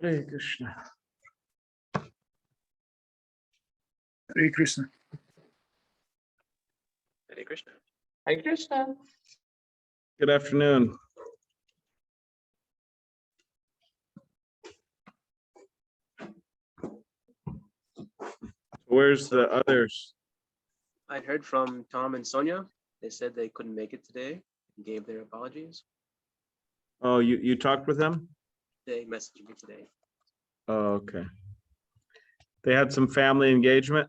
Hare Krishna. Hare Krishna. Hare Krishna. Hare Krishna. Good afternoon. Where's the others? I heard from Tom and Sonia. They said they couldn't make it today and gave their apologies. Oh, you talked with them? They messaged me today. Oh, okay. They had some family engagement?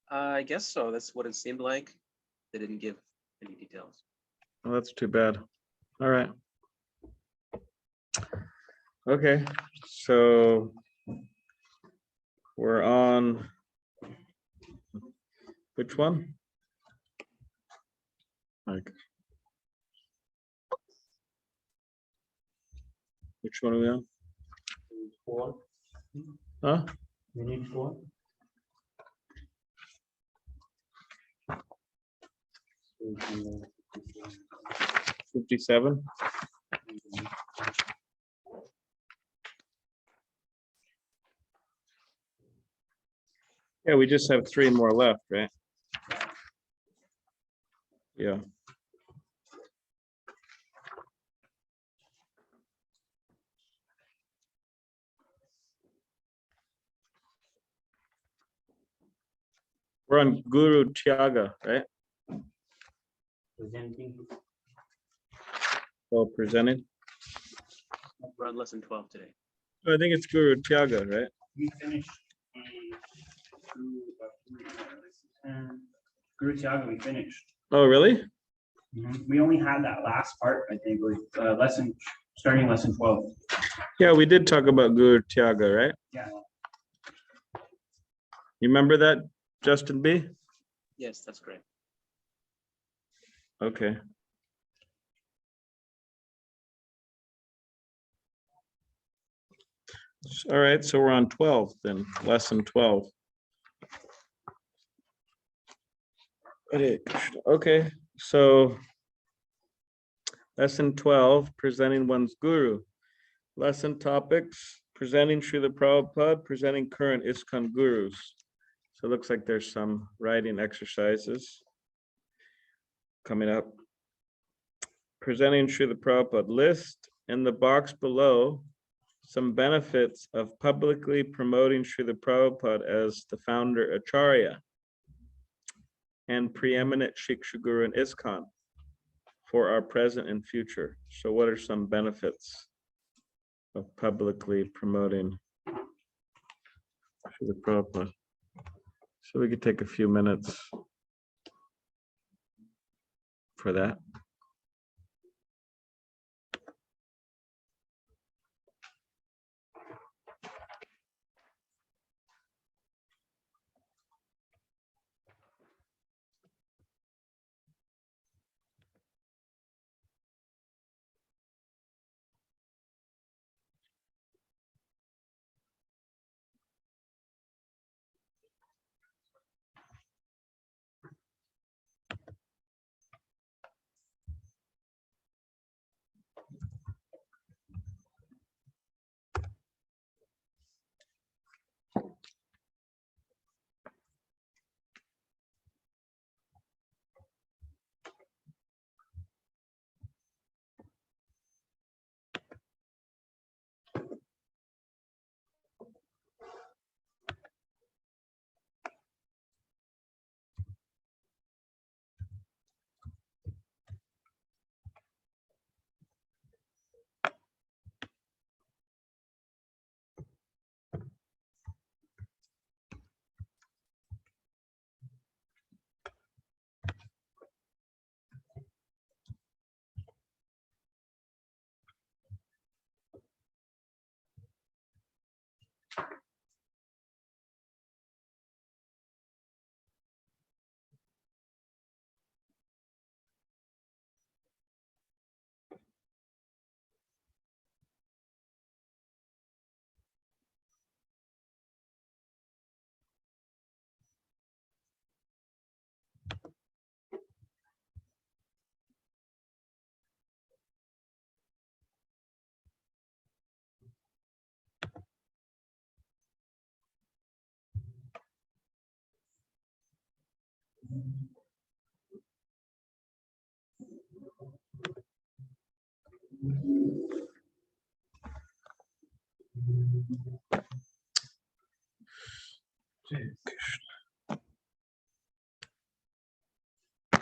I guess so. That's what it seemed like. They didn't give any details. Oh, that's too bad. All right. Okay, so we're on which one? Like, which one are we on? 4. Huh? We need 4. So 57? Yeah, we just have 3 more left, right? Yeah. We're on Guru Tyaga, right? presenting. Well, presented. We're on lesson 12 today. I think it's Guru Tyaga, right? We finished Guru Tyaga, we finished. Oh, really? We only had that last part, I think, with starting lesson 12. Yeah, we did talk about Guru Tyaga, right? Yeah. You remember that, Justin B? Yes, that's correct. Okay. All right, so we're on 12 then, lesson 12. Okay, so lesson 12, presenting one's guru. Lesson topics, presenting Srila Prabhupada, presenting current ISKCON gurus. So it looks like there's some writing exercises coming up. Presenting Srila Prabhupada, list in the box below some benefits of publicly promoting Srila Prabhupada as the founder Acharya and preeminent Shiksha Guru in ISKCON for our present and future. So what are some benefits of publicly promoting Srila Prabhupada? So we could take a few minutes for that.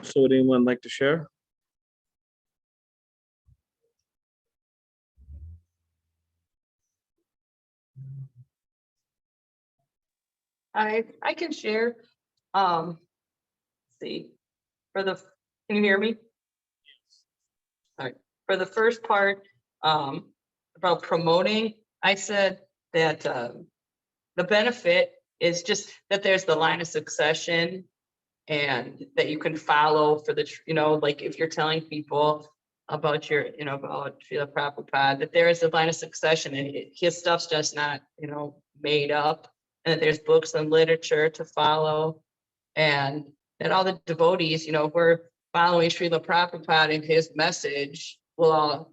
So would anyone like to share? I can share. Let's see, for the, can you hear me? All right, for the first part, about promoting, I said that, the benefit is just that there's the line of succession and that you can follow for the, like if you're telling people about your, about Srila Prabhupada, that there is a line of succession and his stuff's just not, made up. And that there's books and literature to follow. And that all the devotees, we're following Srila Prabhupada and his message will all,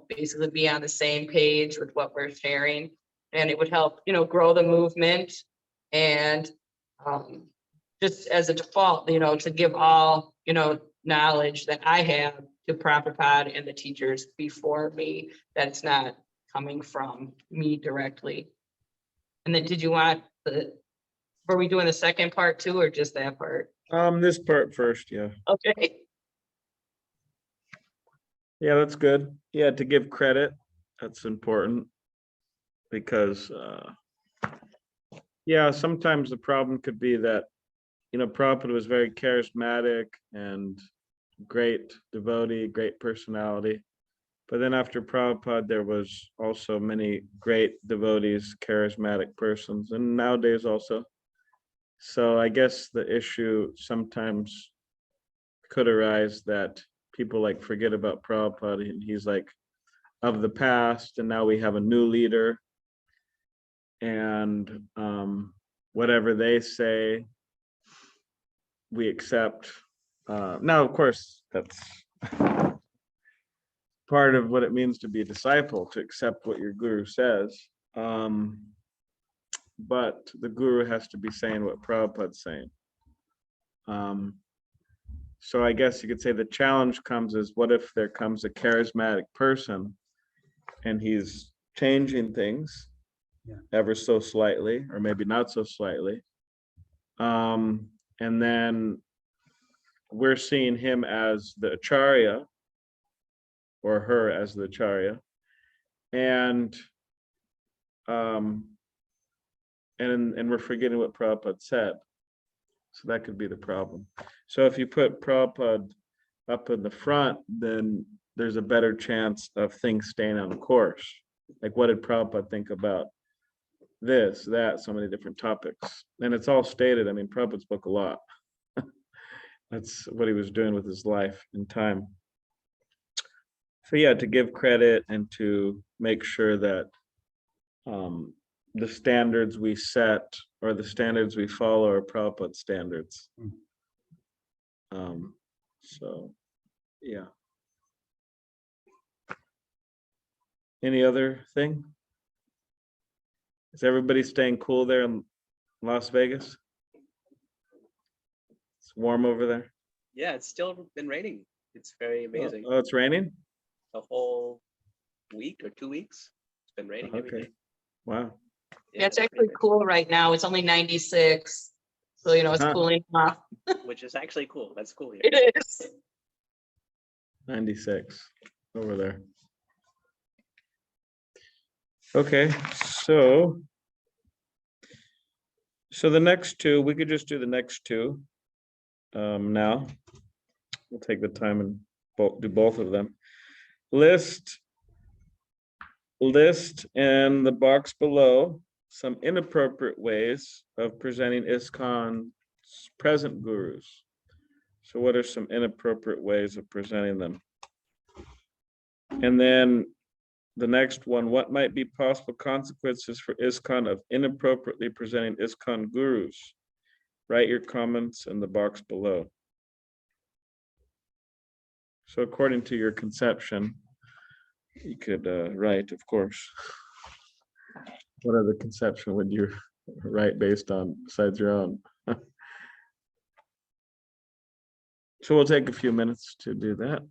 basically be on the same page with what we're sharing. And it would help, grow the movement and just as a default, to give all, knowledge that I have to Prabhupada and the teachers before me, that it's not coming from me directly. And then did you want were we doing the second part too, or just that part? This part first, yeah. Okay. Yeah, that's good. Yeah, to give credit, that's important. Because yeah, sometimes the problem could be that, Prabhupada was very charismatic and great devotee, great personality. But then after Prabhupada, there was also many great devotees, charismatic persons, and nowadays also. So I guess the issue sometimes could arise that people like forget about Prabhupada and he's like of the past, and now we have a new leader. And whatever they say, we accept. Now, of course, that's part of what it means to be a disciple, to accept what your guru says. But the guru has to be saying what Prabhupada's saying. So I guess you could say the challenge comes is, what if there comes a charismatic person and he's changing things ever so slightly, or maybe not so slightly. And then we're seeing him as the Acharya, or her as the Acharya, and we're forgetting what Prabhupada said. So that could be the problem. So if you put Prabhupada up in the front, then there's a better chance of things staying on course. Like, what did Prabhupada think about this, that, so many different topics? And it's all stated. I mean, Prabhupada spoke a lot. That's what he was doing with his life and time. So yeah, to give credit and to make sure that the standards we set or the standards we follow are Prabhupada standards. So yeah. Any other thing? Is everybody staying cool there in Las Vegas? It's warm over there. Yeah, it's still been raining. It's very amazing. Oh, it's raining? The whole week or 2 weeks, it's been raining every Okay. day. Wow. Yeah, it's pretty actually nice. cool right now. It's only 96. So, it's Huh. cooling off. Which is actually cool. That's cool here. It is. 96 over there. Okay, so the next two, we could just do the next two now. We'll take the time and do both of them. List in the box below some inappropriate ways of presenting ISKCON's present gurus. So what are some inappropriate ways of presenting them? And then the next one, what might be possible consequences for ISKCON of inappropriately presenting ISKCON gurus? Write your comments in the box below. So according to your conception, you could write, of course. What other conception would you write based on besides your own? So we'll take a few minutes to do that.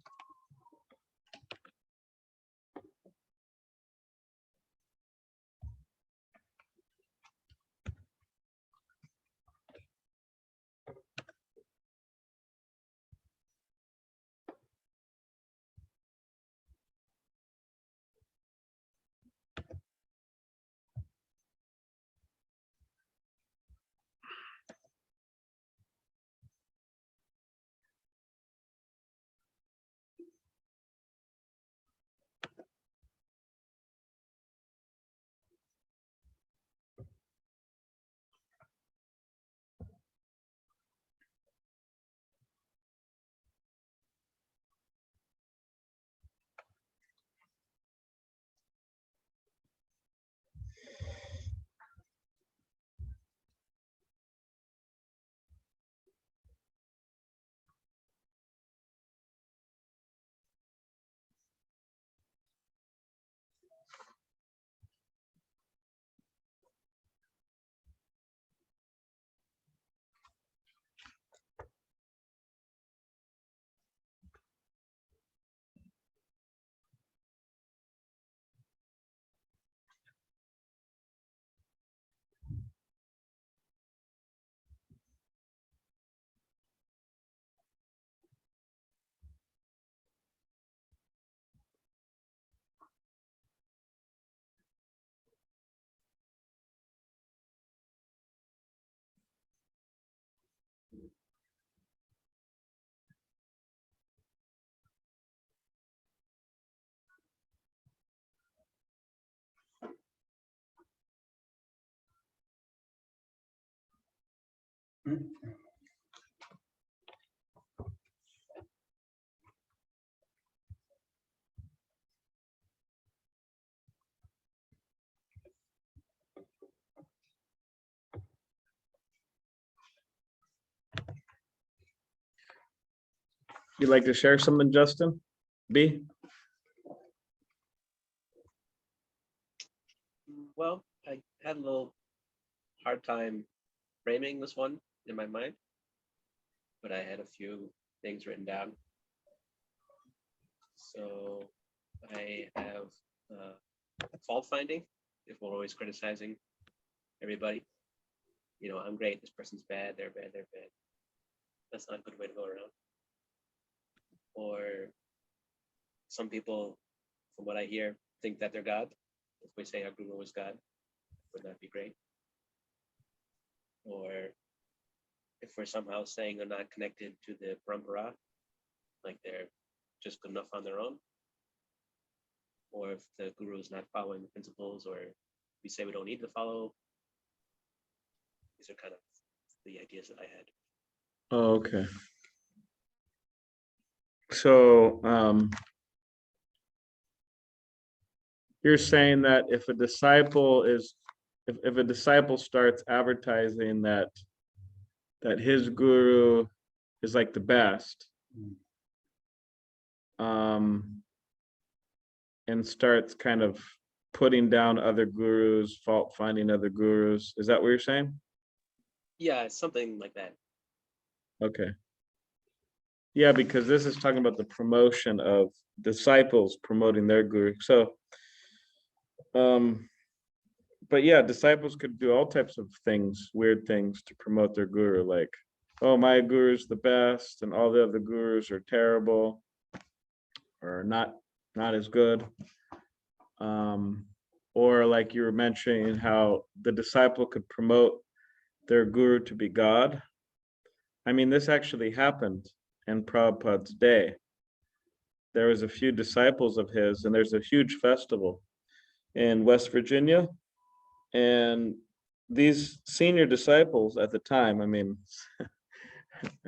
You'd like to share something, Justin? B? Well, I had a little hard time framing this one in my mind, but I had a few things written down. So I have fault finding. If we're always criticizing everybody, you know, I'm great, this person's bad, they're bad, they're bad. That's not a good way to go around. Or some people, from what I hear, think that they're God. If we say our guru is God, would that be great? Or if we're somehow saying they're not connected to the parampara, like they're just good enough on their own, or if the guru is not following the principles, or we say we don't need to follow. These are kind of the ideas that I had. Oh, okay. So you're saying that if a disciple is, if a disciple starts advertising that his guru is like the best, and starts kind of putting down other gurus, fault finding other gurus, is that what you're saying? Yeah, it's something like that. Okay. Yeah, because this is talking about the promotion of disciples promoting their guru. So, but yeah, disciples could do all types of things, weird things to promote their guru, like, oh, my guru's the best and all the other gurus are terrible or not as good. Or like you were mentioning, how the disciple could promote their guru to be God. I mean, this actually happened in Prabhupada's day. There was a few disciples of his, and there's a huge festival in West Virginia. And these senior disciples at the time, I mean,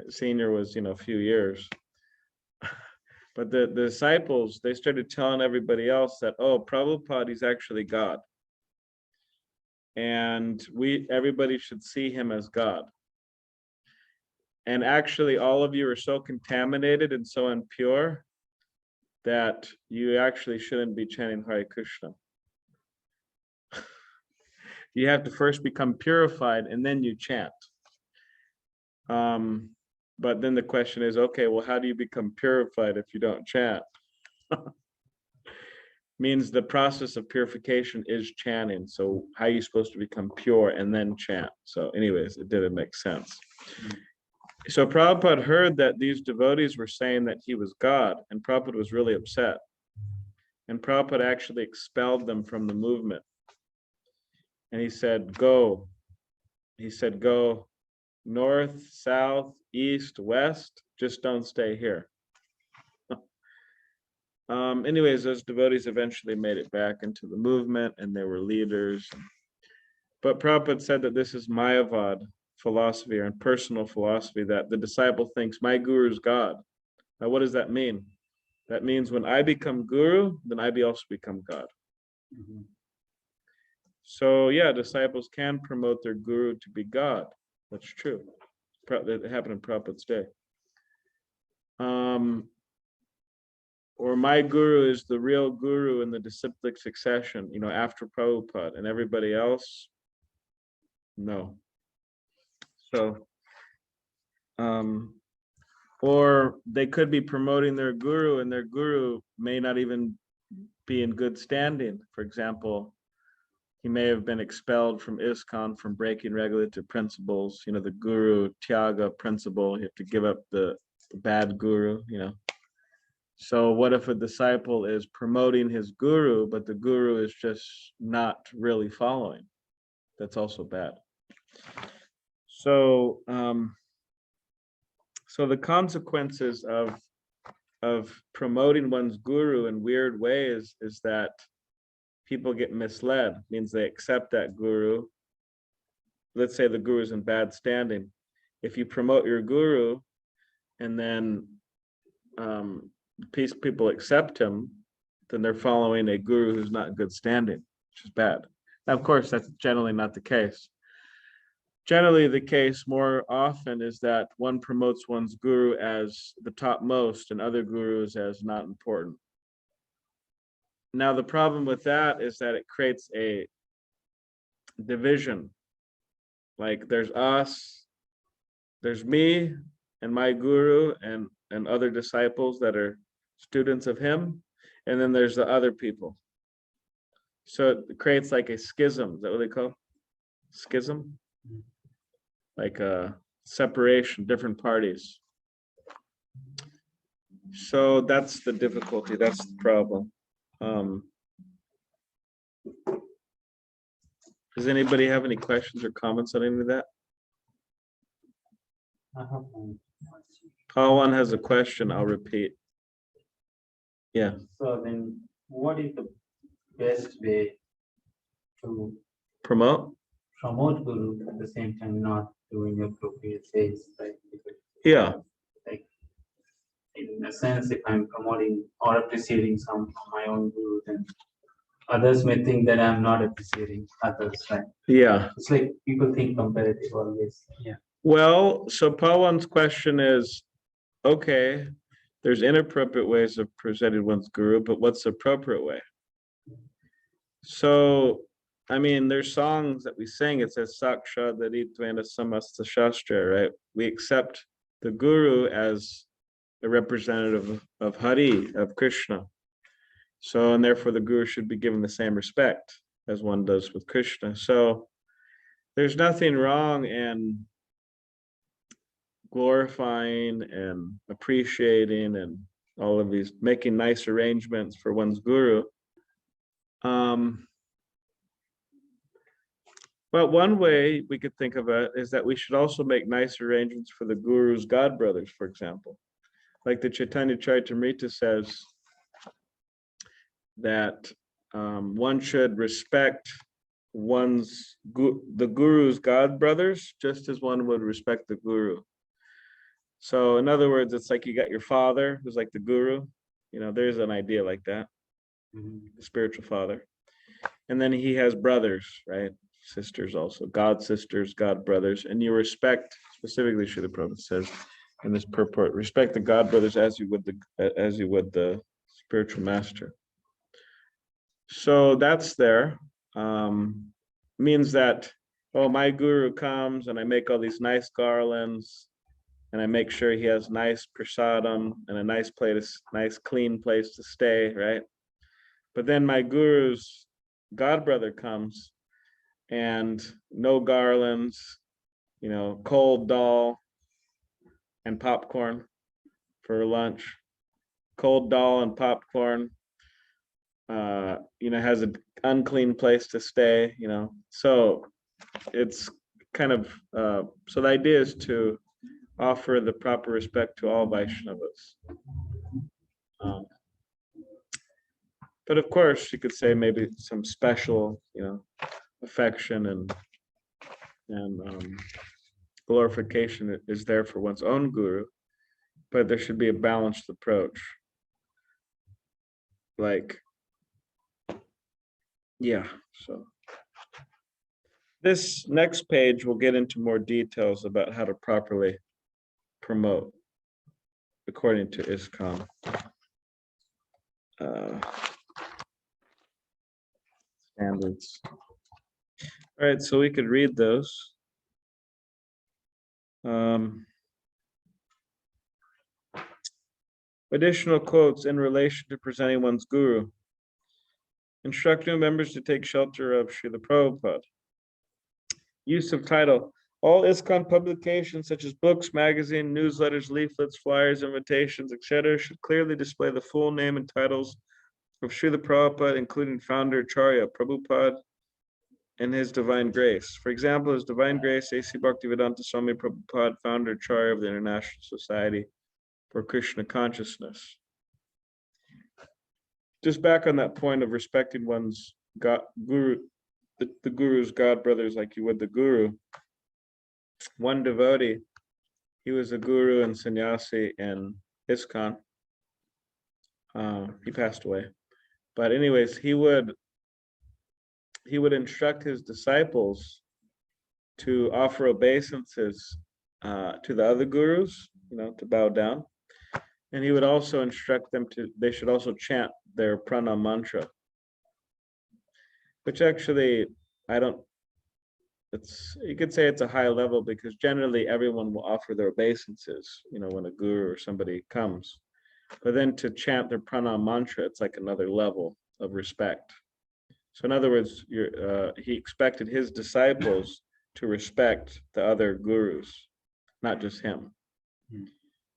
senior was, a few years. But the disciples, they started telling everybody else that, oh, Prabhupada is actually God. And everybody should see him as God. And actually, all of you are so contaminated and so impure that you actually shouldn't be chanting Hare Krishna. You have to first become purified and then you chant. But then the question is, okay, well, how do you become purified if you don't chant? Means the process of purification is chanting. So how are you supposed to become pure and then chant? So anyways, it didn't make sense. So Prabhupada heard that these devotees were saying that he was God, and Prabhupada was really upset. And Prabhupada actually expelled them from the movement. And he said, go. He said, go north, south, east, west, just don't stay here. Anyways, those devotees eventually made it back into the movement and they were leaders. But Prabhupada said that this is Mayavad philosophy or personal philosophy, that the disciple thinks my guru is God. Now, what does that mean? That means when I become guru, then I also become God. Mhm. So yeah, disciples can promote their guru to be God. That's true. It happened in Prabhupada's day. Or my guru is the real guru in the disciplic succession, after Prabhupada, and everybody else, no. So, or they could be promoting their guru and their guru may not even be in good standing. For example, he may have been expelled from ISKCON from breaking regulative principles, the guru Tyaga principle, you have to give up the bad guru, So what if a disciple is promoting his guru, but the guru is just not really following? That's also bad. So, so the consequences of promoting one's guru in weird ways is that people get misled, means they accept that guru. Let's say the guru is in bad standing. If you promote your guru and then people accept him, then they're following a guru who's not in good standing, which is bad. Now, of course, that's generally not the case. Generally, the case more often is that one promotes one's guru as the topmost and other gurus as not important. Now, the problem with that is that it creates a division. Like there's us, there's me and my guru and other disciples that are students of him, and then there's the other people. So it creates like a schism. Is that what they call schism? Like a separation, different parties. So that's the difficulty. That's the problem. Does anybody have any questions or comments on any of that? Pawan has a question. I'll repeat. Yeah. So then what is the best way to Promote? promote Guru at the same time not doing appropriate things, right? Yeah. Like in a sense, if I'm promoting or appreciating some of my own Guru, then others may think that I'm not appreciating others, right? Yeah. It's like people think comparative always. Yeah. Well, so Pawan's question is, okay, there's inappropriate ways of presenting one's guru, but what's the appropriate way? So, I mean, there's songs that we sing, it says, Saksha Daritvena Samasta Shastra, right? We accept the guru as a representative of Hari, of Krishna. So, and therefore the guru should be given the same respect as one does with Krishna. So there's nothing wrong in glorifying and appreciating and all of these, making nice arrangements for one's guru. But one way we could think of it is that we should also make nice arrangements for the guru's god brothers, for example. Like the Chaitanya Charitamrita says that one should respect the guru's god brothers just as one would respect the guru. So in other words, it's like you got your father who's like the guru, there's an idea like that, the spiritual father. And then he has brothers, right? Sisters also, god sisters, god brothers, and you respect, specifically Srila Prabhupada says in this purport, respect the god brothers as you would the spiritual master. So that's there. Means that, oh, my guru comes and I make all these nice garlands and I make sure he has nice prasadam and a nice nice clean place to stay, right? But then my guru's godbrother comes and no garlands, cold dal and popcorn for lunch, cold dal and popcorn, has an unclean place to stay, so it's kind of, so the idea is to offer the proper respect to all Vaishnavas. But of course, you could say maybe some special, affection and glorification is there for one's own guru, but there should be a balanced approach. Like, yeah, so. This next page will get into more details about how to properly promote according to ISKCON. Standards. All right, so we could read those. Additional quotes in relation to presenting one's guru. Instruct new members to take shelter of Srila Prabhupada. Use of title. All ISKCON publications such as books, magazine, newsletters, leaflets, flyers, invitations, etc. should clearly display the full name and titles of Srila Prabhupada, including founder Acharya Prabhupada and His Divine Grace. For example, His Divine Grace, A.C. Bhaktivedanta Swami Prabhupada, founder Acharya of the International Society for Krishna Consciousness. Just back on that point of respecting one's guru, the guru's god brothers like you would the guru. One devotee, he was a guru and sannyasi in ISKCON. He passed away. But anyways, he would instruct his disciples to offer obeisances to the other gurus, to bow down. And he would also instruct them they should also chant their pranam mantra. Which actually, you could say it's a high level because generally everyone will offer their obeisances, when a guru or somebody comes. But then to chant their pranam mantra, it's like another level of respect. So in other words, he expected his disciples to respect the other gurus, not just him.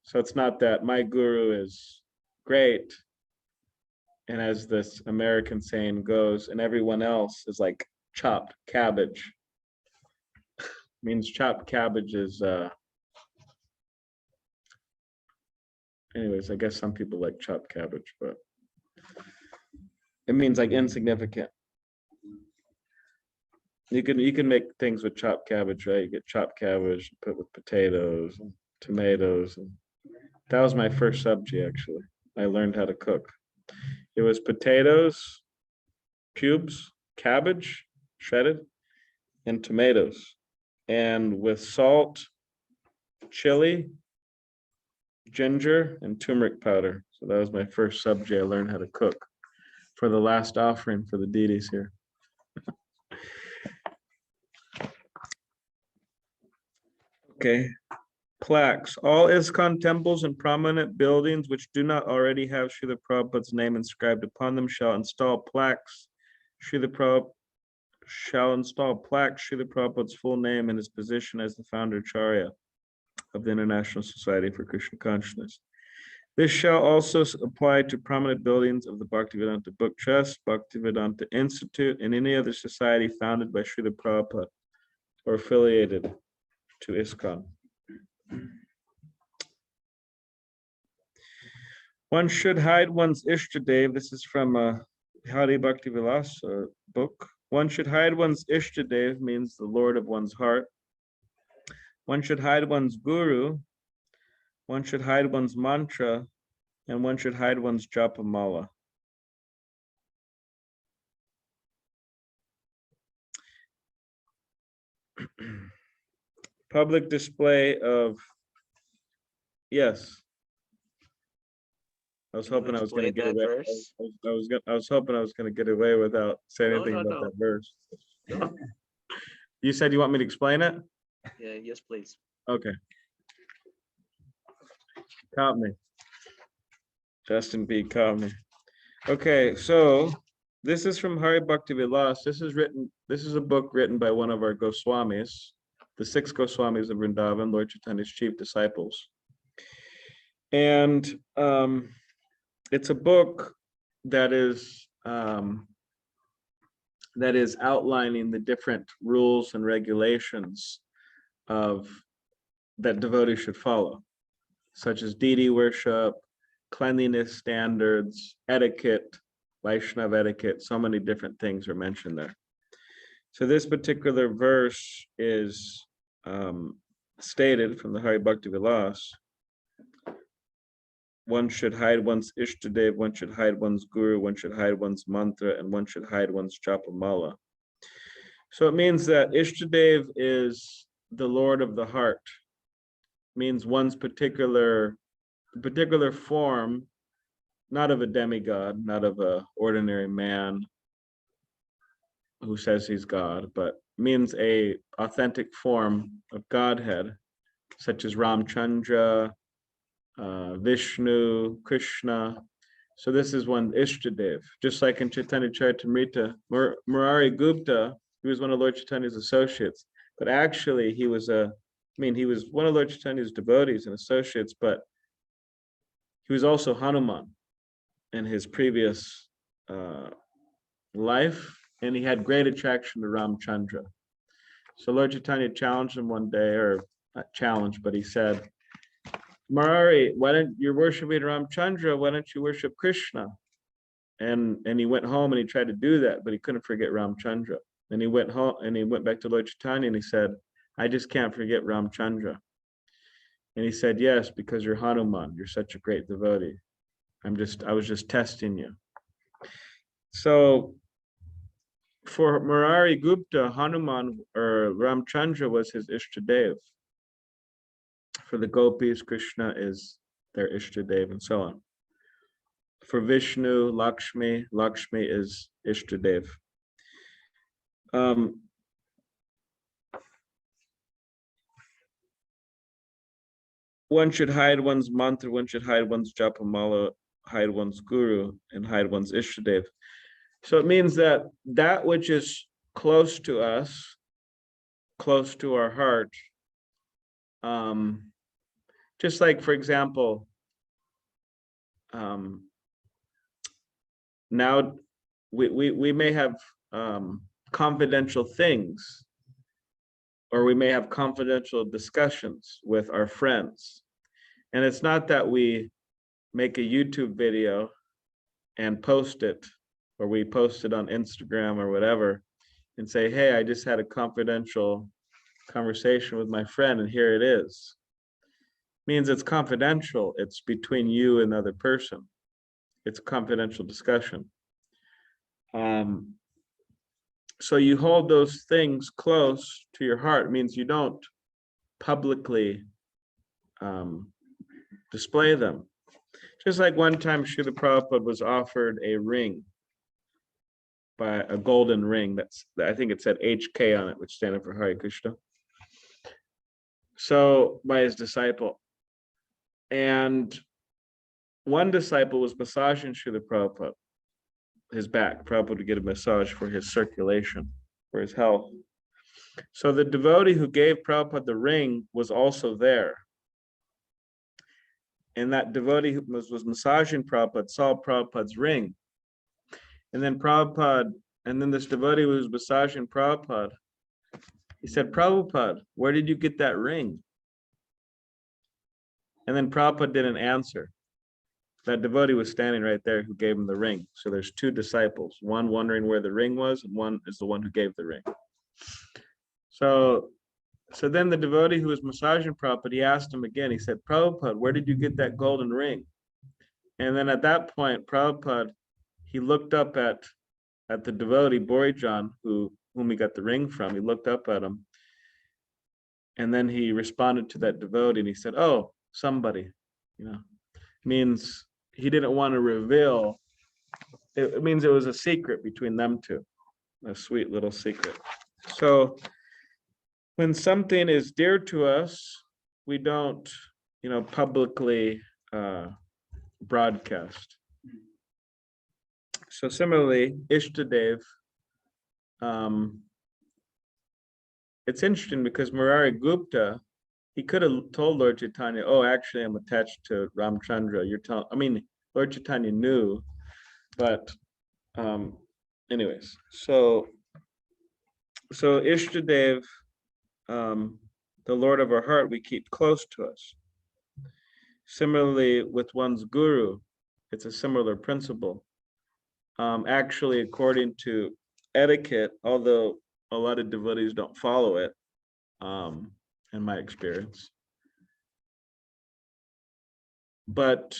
So it's not that my guru is great, and as this American saying goes, and everyone else is like chopped cabbage. Means chopped cabbage is, anyways, I guess some people like chopped cabbage, but it means like insignificant. You can make things with chopped cabbage, right? You get chopped cabbage, put with potatoes and tomatoes. And that was my first sabji, actually. I learned how to cook. It was potatoes, cubes, cabbage, shredded, and tomatoes. And with salt, chili, ginger, and turmeric powder. So that was my first sabji I learned how to cook for the last offering for the deities here. Okay. Plaques. All ISKCON temples and prominent buildings which do not already have Srila Prabhupada's name inscribed upon them shall install plaques. Srila Prabhupada shall install plaques, Srila Prabhupada's full name and his position as the founder Acharya of the International Society for Krishna Consciousness. This shall also apply to prominent buildings of the Bhaktivedanta Book Trust, Bhaktivedanta Institute, and any other society founded by Srila Prabhupada or affiliated to ISKCON. One should hide one's Ishtadev. This is from Hari Bhaktivilasa book. One should hide one's Ishtadev, means the Lord of one's heart. One should hide one's guru. One should hide one's mantra, and one should hide one's japamala. Public display of, yes. I was hoping I was going to get away. I was hoping I was going to get away without saying anything about that verse. You said you want me to explain it? Yeah, yes, please. Okay. Caught me. Justin B. caught me. Okay, so this is from Hari Bhaktivilas. This is a book written by one of our Goswamis, the 6 Goswamis of Vrindavan, Lord Chaitanya's chief disciples. And it's a book that is outlining the different rules and regulations of that devotees should follow, such as deity worship, cleanliness standards, etiquette, Vaishnava etiquette, so many different things are mentioned there. So this particular verse is stated from the Hari Bhakti Vilas. One should hide one's Ishtadev, one should hide one's guru, one should hide one's mantra, and one should hide one's japamala. So it means that Ishtadev is the Lord of the heart, means one's particular form, not of a demigod, not of a ordinary man who says he's God, but means a authentic form of Godhead, such as Ramchandra, Vishnu, Krishna. So this is one Ishtadev. Just like in Chaitanya Charitamrita, Murari Gupta, he was one of Lord Chaitanya's associates, but actually he was one of Lord Chaitanya's devotees and associates, but he was also Hanuman in his previous life, and he had great attraction to Ramchandra. So Lord Chaitanya challenged him one day, or not challenged, but he said, Murari, why don't you're worshiping Ramchandra, why don't you worship Krishna? And he went home and he tried to do that, but he couldn't forget Ramchandra. And he went home and he went back to Lord Chaitanya and he said, I just can't forget Ramchandra. And he said, yes, because you're Hanuman, you're such a great devotee. I was just testing you. So for Murari Gupta, Hanuman or Ramchandra was his Ishtadev. For the gopis, Krishna is their Ishtadev, and so on. For Vishnu, Lakshmi is Ishtadev. One should hide one's mantra, one should hide one's japamala, hide one's guru, and hide one's Ishtadev. So it means that which is close to us, close to our heart, just like, for example, now we may have confidential things, or we may have confidential discussions with our friends. And it's not that we make a YouTube video and post it, or we post it on Instagram or whatever, and say, hey, I just had a confidential conversation with my friend and here it is. Means it's confidential. It's between you and the other person. It's a confidential discussion. So you hold those things close to your heart. It means you don't publicly display them. Just like one time Srila Prabhupada was offered a ring, by a golden ring, I think it said HK on it, which stands for Hare Krishna. So by his disciple. And one disciple was massaging Srila Prabhupada, his back. Prabhupada would get a massage for his circulation, for his health. So the devotee who gave Prabhupada the ring was also there. And that devotee who was massaging Prabhupada saw Prabhupada's ring. And then this devotee who was massaging Prabhupada, he said, Prabhupada, where did you get that ring? And then Prabhupada didn't answer. That devotee was standing right there who gave him the ring. So there's two disciples, one wondering where the ring was, and one is the one who gave the ring. So then the devotee who was massaging Prabhupada, he asked him again, he said, Prabhupada, where did you get that golden ring? And then at that point, Prabhupada, he looked up at the devotee, Borijan, whom he got the ring from. He looked up at him. And then he responded to that devotee and he said, oh, somebody, means he didn't want to reveal. It means it was a secret between them two, a sweet little secret. So when something is dear to us, we don't, publicly broadcast. So similarly, Ishtadev, it's interesting because Murari Gupta, he could have told Lord Chaitanya, oh, actually, I'm attached to Ramchandra. You're telling, I mean, Lord Chaitanya knew, but anyways, so Ishtadev, the Lord of our heart, we keep close to us. Similarly, with one's guru, it's a similar principle. Actually, according to etiquette, although a lot of devotees don't follow it, in my experience, but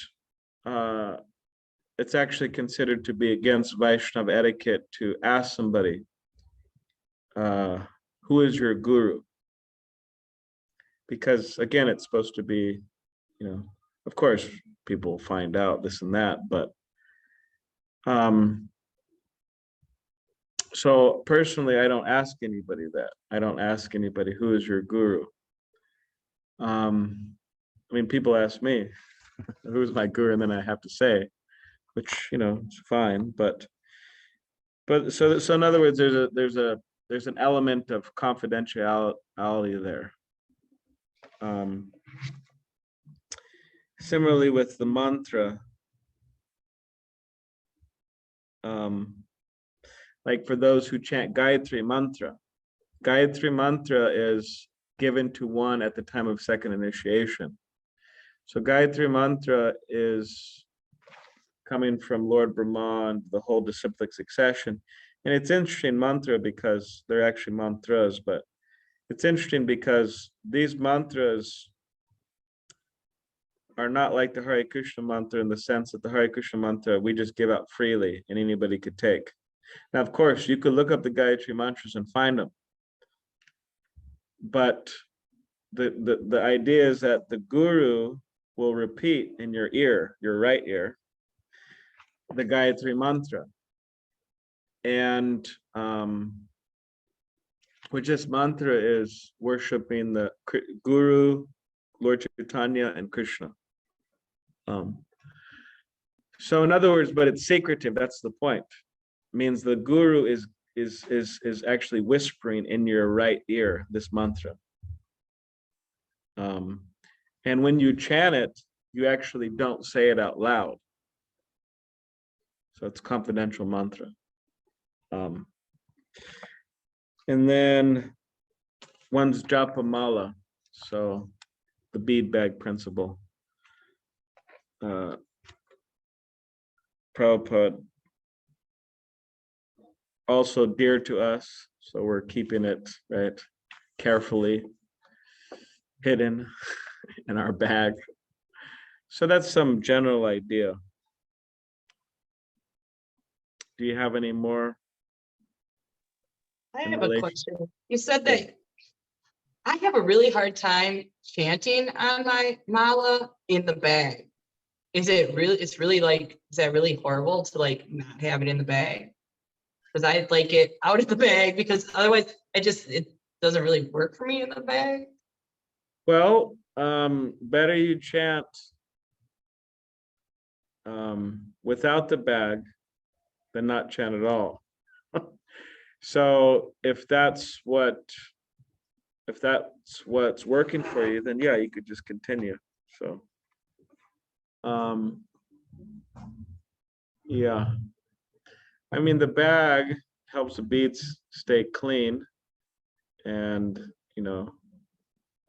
it's actually considered to be against Vaishnava etiquette to ask somebody, who is your guru? Because again, it's supposed to be, of course, people find out this and that, but so personally, I don't ask anybody that. I don't ask anybody, who is your guru? I mean, people ask me, who's my guru? And then I have to say, which, it's fine, but so in other words, there's an element of confidentiality there. Similarly with the mantra, like for those who chant Gayatri mantra is given to one at the time of second initiation. So Gayatri mantra is coming from Lord Brahma and the whole disciplic succession. And it's interesting mantra because they're actually mantras, but it's interesting because these mantras are not like the Hare Krishna mantra in the sense that the Hare Krishna mantra we just give out freely and anybody could take. Now, of course, you could look up the Gayatri mantras and find them. But the idea is that the guru will repeat in your ear, your right ear, the Gayatri mantra. And which this mantra is worshiping the Guru, Lord Chaitanya, and Krishna. So in other words, but it's secretive, that's the point. It means the guru is actually whispering in your right ear this mantra. And when you chant it, you actually don't say it out loud. So it's confidential mantra. And then one's japa mala, so the bead bag principle. Prabhupada, also dear to us, so we're keeping it right carefully hidden in our bag. So that's some general idea. Do you have any more? I In have a relation- question. You said that I have a really hard time chanting on my mala in the bag. Is it really, is that really horrible to like not have it in the bag? Because I like it out of the bag because otherwise it doesn't really work for me in the bag. Well, better you chant without the bag than not chant at all. So if that's what's working for you, then yeah, you could just continue. So yeah, I mean, the bag helps the beads stay clean, and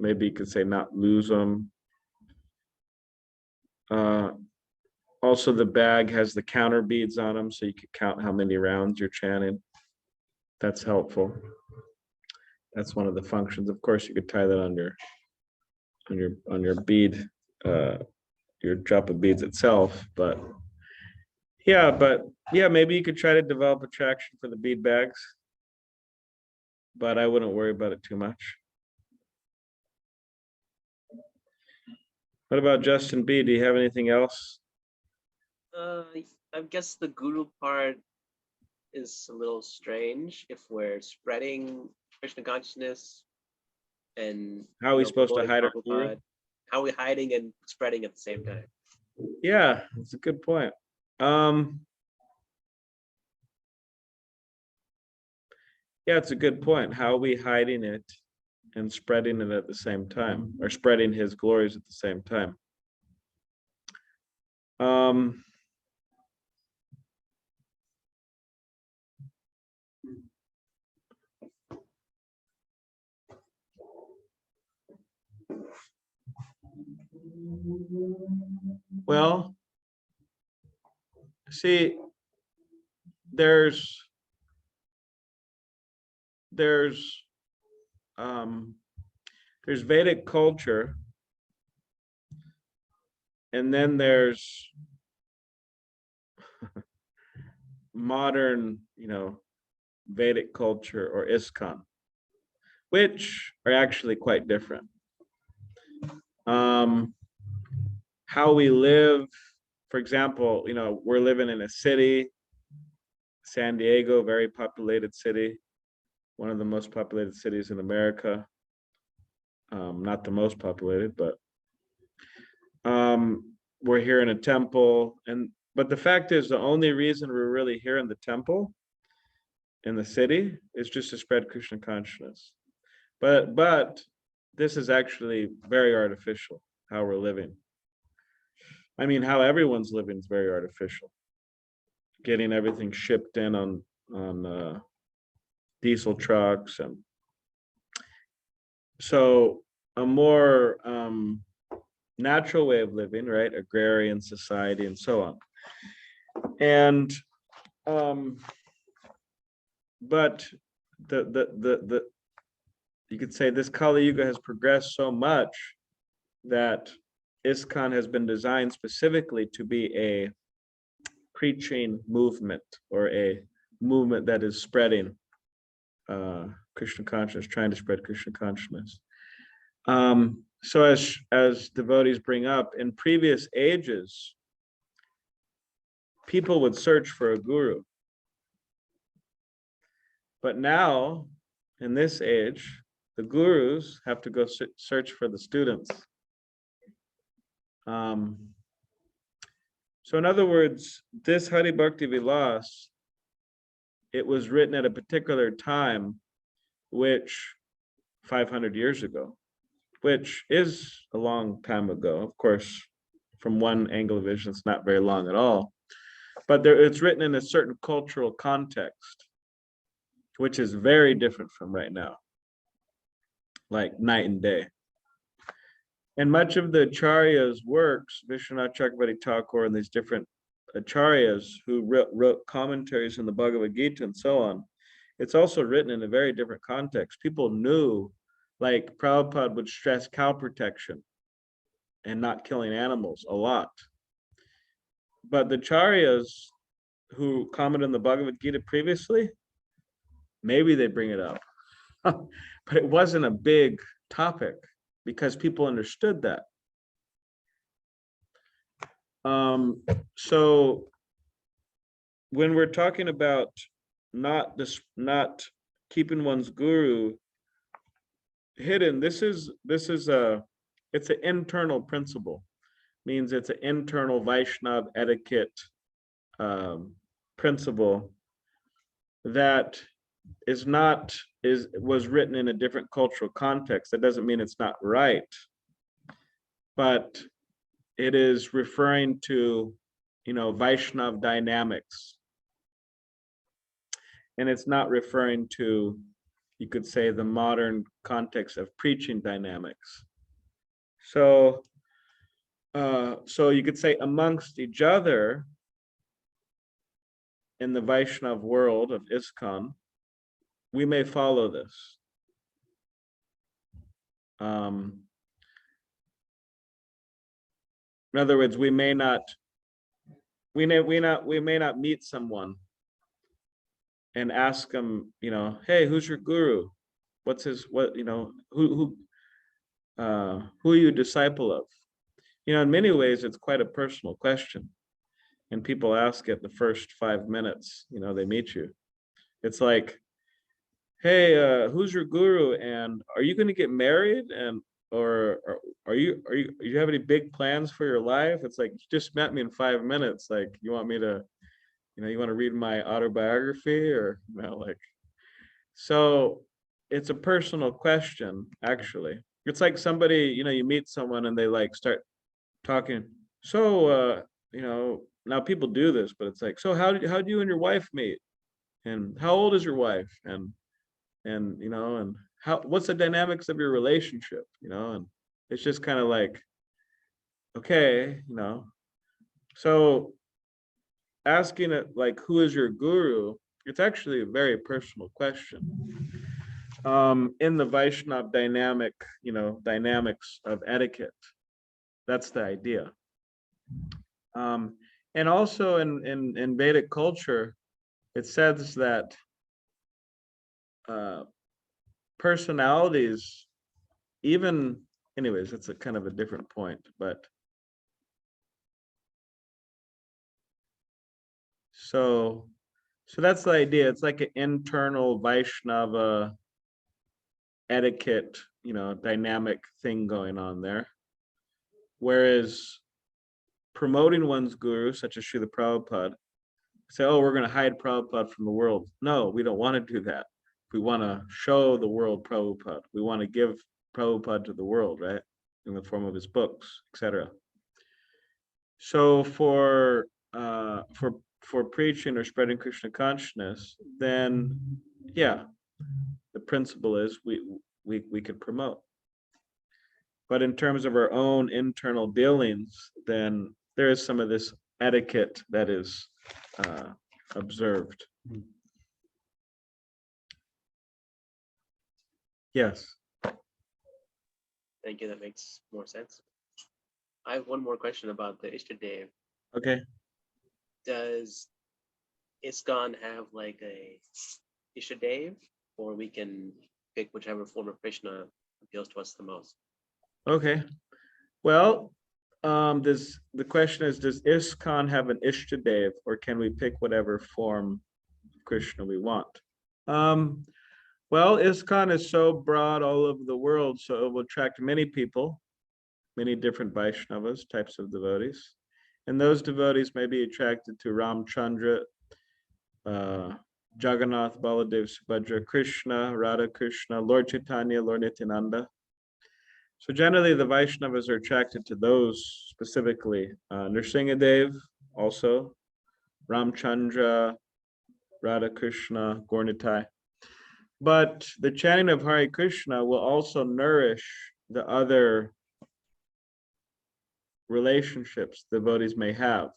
maybe you could say not lose them. Also, the bag has the counter beads on them, so you can count how many rounds you're chanting. That's helpful. That's one of the functions. Of course, you could tie that on your bead, your drop of beads itself. But yeah, maybe you could try to develop attraction for the bead bags, but I wouldn't worry about it too much. What about Justin B? Do you have anything else? I guess the guru part is a little strange if we're spreading Krishna consciousness and How are we supposed to promoting hide our guru? Prabhupada. How are we hiding and spreading at the same time? Yeah, it's a good point. Yeah, it's a good point. How are we hiding it and spreading it at the same time, or spreading his glories at the same time? Well, see, there's there's um there's Vedic culture, and then there's modern, Vedic culture or ISKCON, which are actually quite different. How we live, for example, we're living in a city, San Diego, very populated city, one of the most populated cities in America. Not the most populated, but we're here in a temple, but the fact is, the only reason we're really here in the temple, in the city, is just to spread Krishna consciousness. But this is actually very artificial, how we're living. I mean, how everyone's living is very artificial. Getting everything shipped in on diesel trucks, and so a more natural way of living, right? Agrarian society and so on. And but the you could say this Kali Yuga has progressed so much that ISKCON has been designed specifically to be a preaching movement, or a movement that is spreading Krishna consciousness, trying to spread Krishna consciousness. So as devotees bring up, in previous ages, people would search for a guru. But now, in this age, the gurus have to go search for the students. So in other words, this Hari Bhakti Vilas, it was written at a particular time, which 500 years ago, which is a long time ago. Of course, from one angle of vision, it's not very long at all. But it's written in a certain cultural context, which is very different from right now, like night and day. And much of the Acharya's works, Vishwanath Chakravarti Thakur and these different Acharyas who wrote commentaries in the Bhagavad Gita and so on, it's also written in a very different context. People knew, like Prabhupada would stress cow protection and not killing animals a lot. But the Acharyas who commented in the Bhagavad Gita previously, maybe they bring it up. But it wasn't a big topic because people understood that. So when we're talking about not keeping one's guru hidden, it's an internal principle. Means it's an internal Vaishnav etiquette principle that was written in a different cultural context. That doesn't mean it's not right, but it is referring to, Vaishnav dynamics. And it's not referring to, you could say, the modern context of preaching dynamics. So you could say amongst each other in the Vaishnav world of ISKCON, we may follow this. In other words, we may not meet someone and ask them, hey, who's your guru? Who are you a disciple of? In many ways, it's quite a personal question. And people ask it the first 5 minutes, they meet you. It's like, hey, who's your guru? And are you going to get married? And or do you have any big plans for your life? It's like, you just met me in 5 minutes. Like, you want me to, you want to read my autobiography, or, like, so it's a personal question, actually. It's like somebody, you meet someone and they like start talking. So, now people do this, but it's like, so how do you and your wife meet? And how old is your wife? And and what's the dynamics of your relationship? And it's just kind of like, okay, so asking it like, who is your guru? It's actually a very personal question. In the Vaishnav dynamics of etiquette, that's the idea. And also in Vedic culture, it says that personalities, even, anyways, it's a kind of a different point, but so that's the idea. It's like an internal Vaishnava etiquette, dynamic thing going on there. Whereas promoting one's guru, such as Srila Prabhupada, say, oh, we're going to hide Prabhupada from the world. No, we don't want to do that. We want to show the world Prabhupada. We want to give Prabhupada to the world, right? In the form of his books, etc. So for preaching or spreading Krishna consciousness, then yeah, the principle is we could promote. But in terms of our own internal dealings, then there is some of this etiquette that is observed. Yes. Thank you. That makes more sense. I have one more question about the Ishtadev. Okay. Does ISKCON have like a Ishtadev, or we can pick whichever form of Krishna appeals to us the most? Okay. Well, the question is, does ISKCON have an Ishtadev, or can we pick whatever form of Krishna we want? Well, ISKCON is so broad all over the world, so it will attract many people, many different Vaishnavas, types of devotees. And those devotees may be attracted to Ramchandra, Jagannath, Baladev, Subhadra, Krishna, Radha Krishna, Lord Chaitanya, Lord Nityananda. So generally the Vaishnavas are attracted to those specifically. Nrsingadev also, Ramchandra, Radha Krishna, Gaurnitai. But the chanting of Hare Krishna will also nourish the other relationships devotees may have.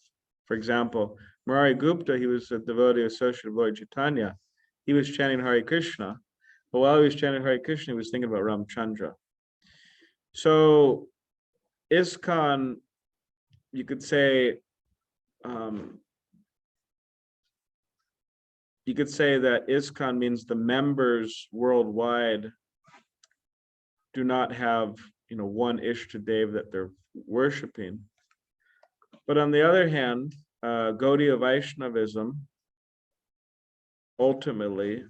For example, Murari Gupta, he was a devotee associate of Lord Chaitanya. He was chanting Hare Krishna, but while he was chanting Hare Krishna, he was thinking about Ramchandra. So ISKCON, you could say that ISKCON means the members worldwide do not have, one Ishtadev that they're worshiping. But on the other hand, Gaudiya Vaishnavism ultimately,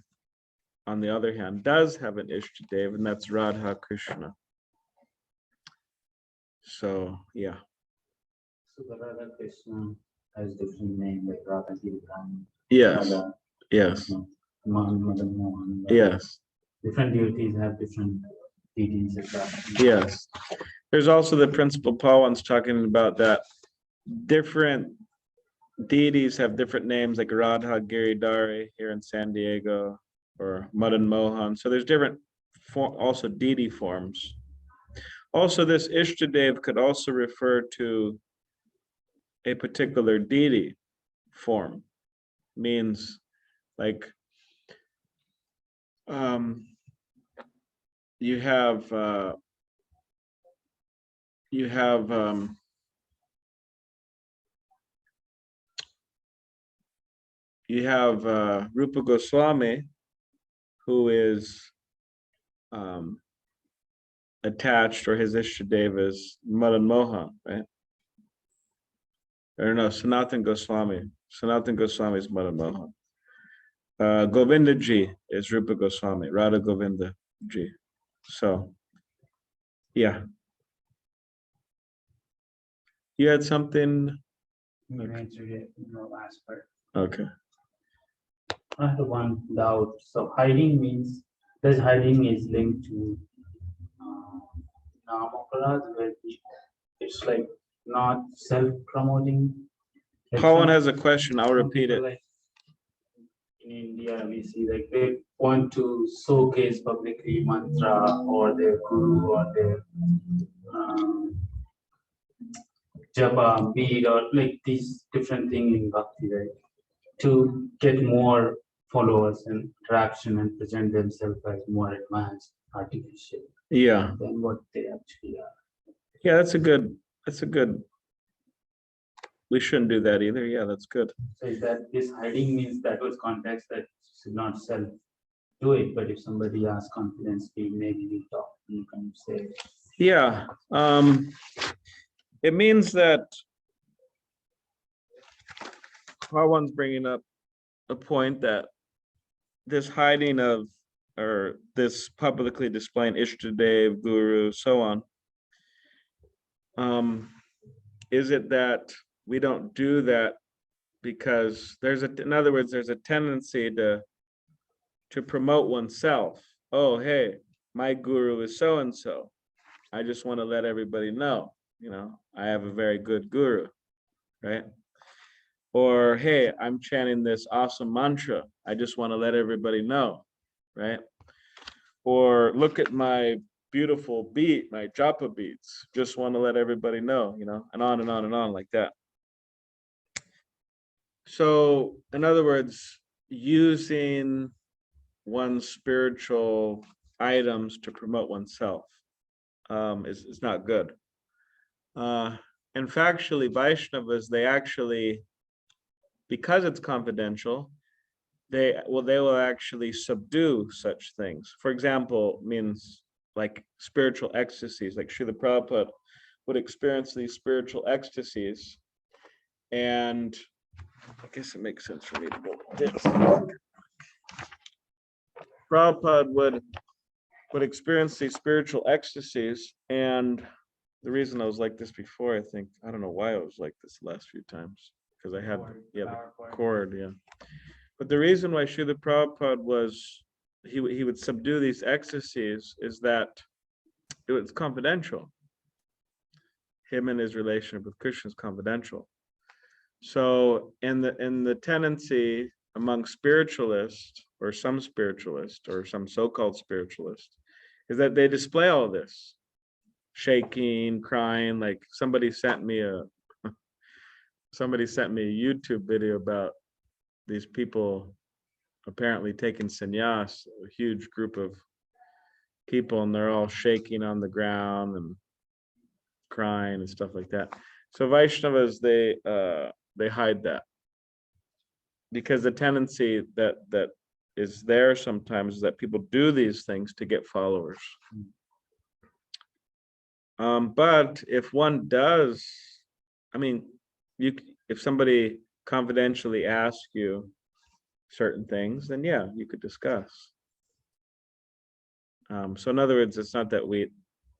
on the other hand, does have an Ishtadev, and that's Radha Krishna. So, yeah. So the Radha Krishna has different names like Radha Kirtan. Yes. Radha, Yes. Krishna, Madan Mohan. Yes. Different deities have different deities as well. Yes. There's also the principal Pawan's talking about that different deities have different names, like Radha Giridhari here in San Diego, or Madan Mohan. So there's different also deity forms. Also, this Ishtadev could also refer to a particular deity form. Means like you have Rupa Goswami, who is attached, or his Ishtadev is Madan Mohan, right? Or no, Sanatan Goswami. Sanatan Goswami is Madan Mohan. Govinda Ji is Rupa Goswami, Radha Govinda Ji. So, Yeah. You had something, You answered it in the last part. okay. I have one doubt. So hiding means, does hiding is linked to Namaparad, where it's like not self-promoting? Like Pawan some- has a question, I'll some repeat people it. like in India, we see like they want to showcase publicly mantra or their guru or their japa, bead, or like these different thing in bhakti, right? To get more followers and traction and present themselves as more advanced, artificial Yeah, than what they actually are. yeah, that's a good, we shouldn't do that either. Yeah, that's good. So is that this hiding means that was context that should not self do it, but if somebody asks confidently, maybe we talk, you can say, Yeah, it means that Pawan's bringing up a point that this hiding of, or this publicly displaying Ishtadev, Guru, so on. Is it that we don't do that because in other words, there's a tendency to promote oneself. Oh, hey, my guru is so and so. I just want to let everybody know, I have a very good guru, right? Or, hey, I'm chanting this awesome mantra. I just want to let everybody know, right? Or look at my beautiful beat, my japa beats. Just want to let everybody know, and on and on and on like that. So, in other words, using one's spiritual items to promote oneself is not good. And factually, Vaishnavas, they actually, because it's confidential, they will actually subdue such things. For example, means like spiritual ecstasies, like Srila Prabhupada would experience these spiritual ecstasies. And I guess it makes sense for me to go like this. Prabhupada would experience these spiritual ecstasies. And the reason I was like this before, I don't know why I was like this the last few times, because I had the cord, yeah. But the reason why Srila Prabhupada he would subdue these ecstasies is that it was confidential. Him and his relationship with Krishna is confidential. So in the tendency among spiritualists, or some spiritualists, or some so-called spiritualists, is that they display all this, shaking, crying. Like somebody sent me a YouTube video about these people apparently taking sannyas, a huge group of people, and they're all shaking on the ground and crying and stuff like that. So Vaishnavas, they hide that, because the tendency that is there sometimes is that people do these things to get followers. But if one does, if somebody confidentially asks you certain things, then yeah, you could discuss. So in other words, it's not that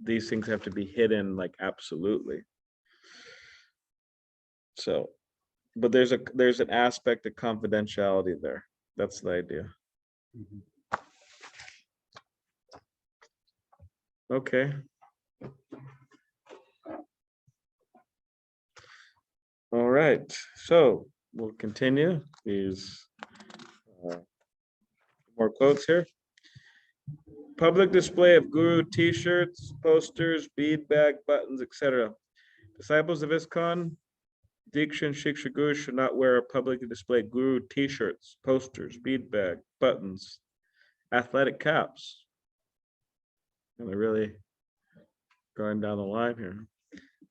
these things have to be hidden like absolutely. So, but there's an aspect of confidentiality there. That's the idea. Okay. All right, so we'll continue these more quotes here. Public display of guru t-shirts, posters, bead bag, buttons, etc. Disciples of ISKCON, Diksha and Shiksha Gurus should not wear publicly displayed guru t-shirts, posters, bead bag, buttons, athletic caps. And they're really going down the line here.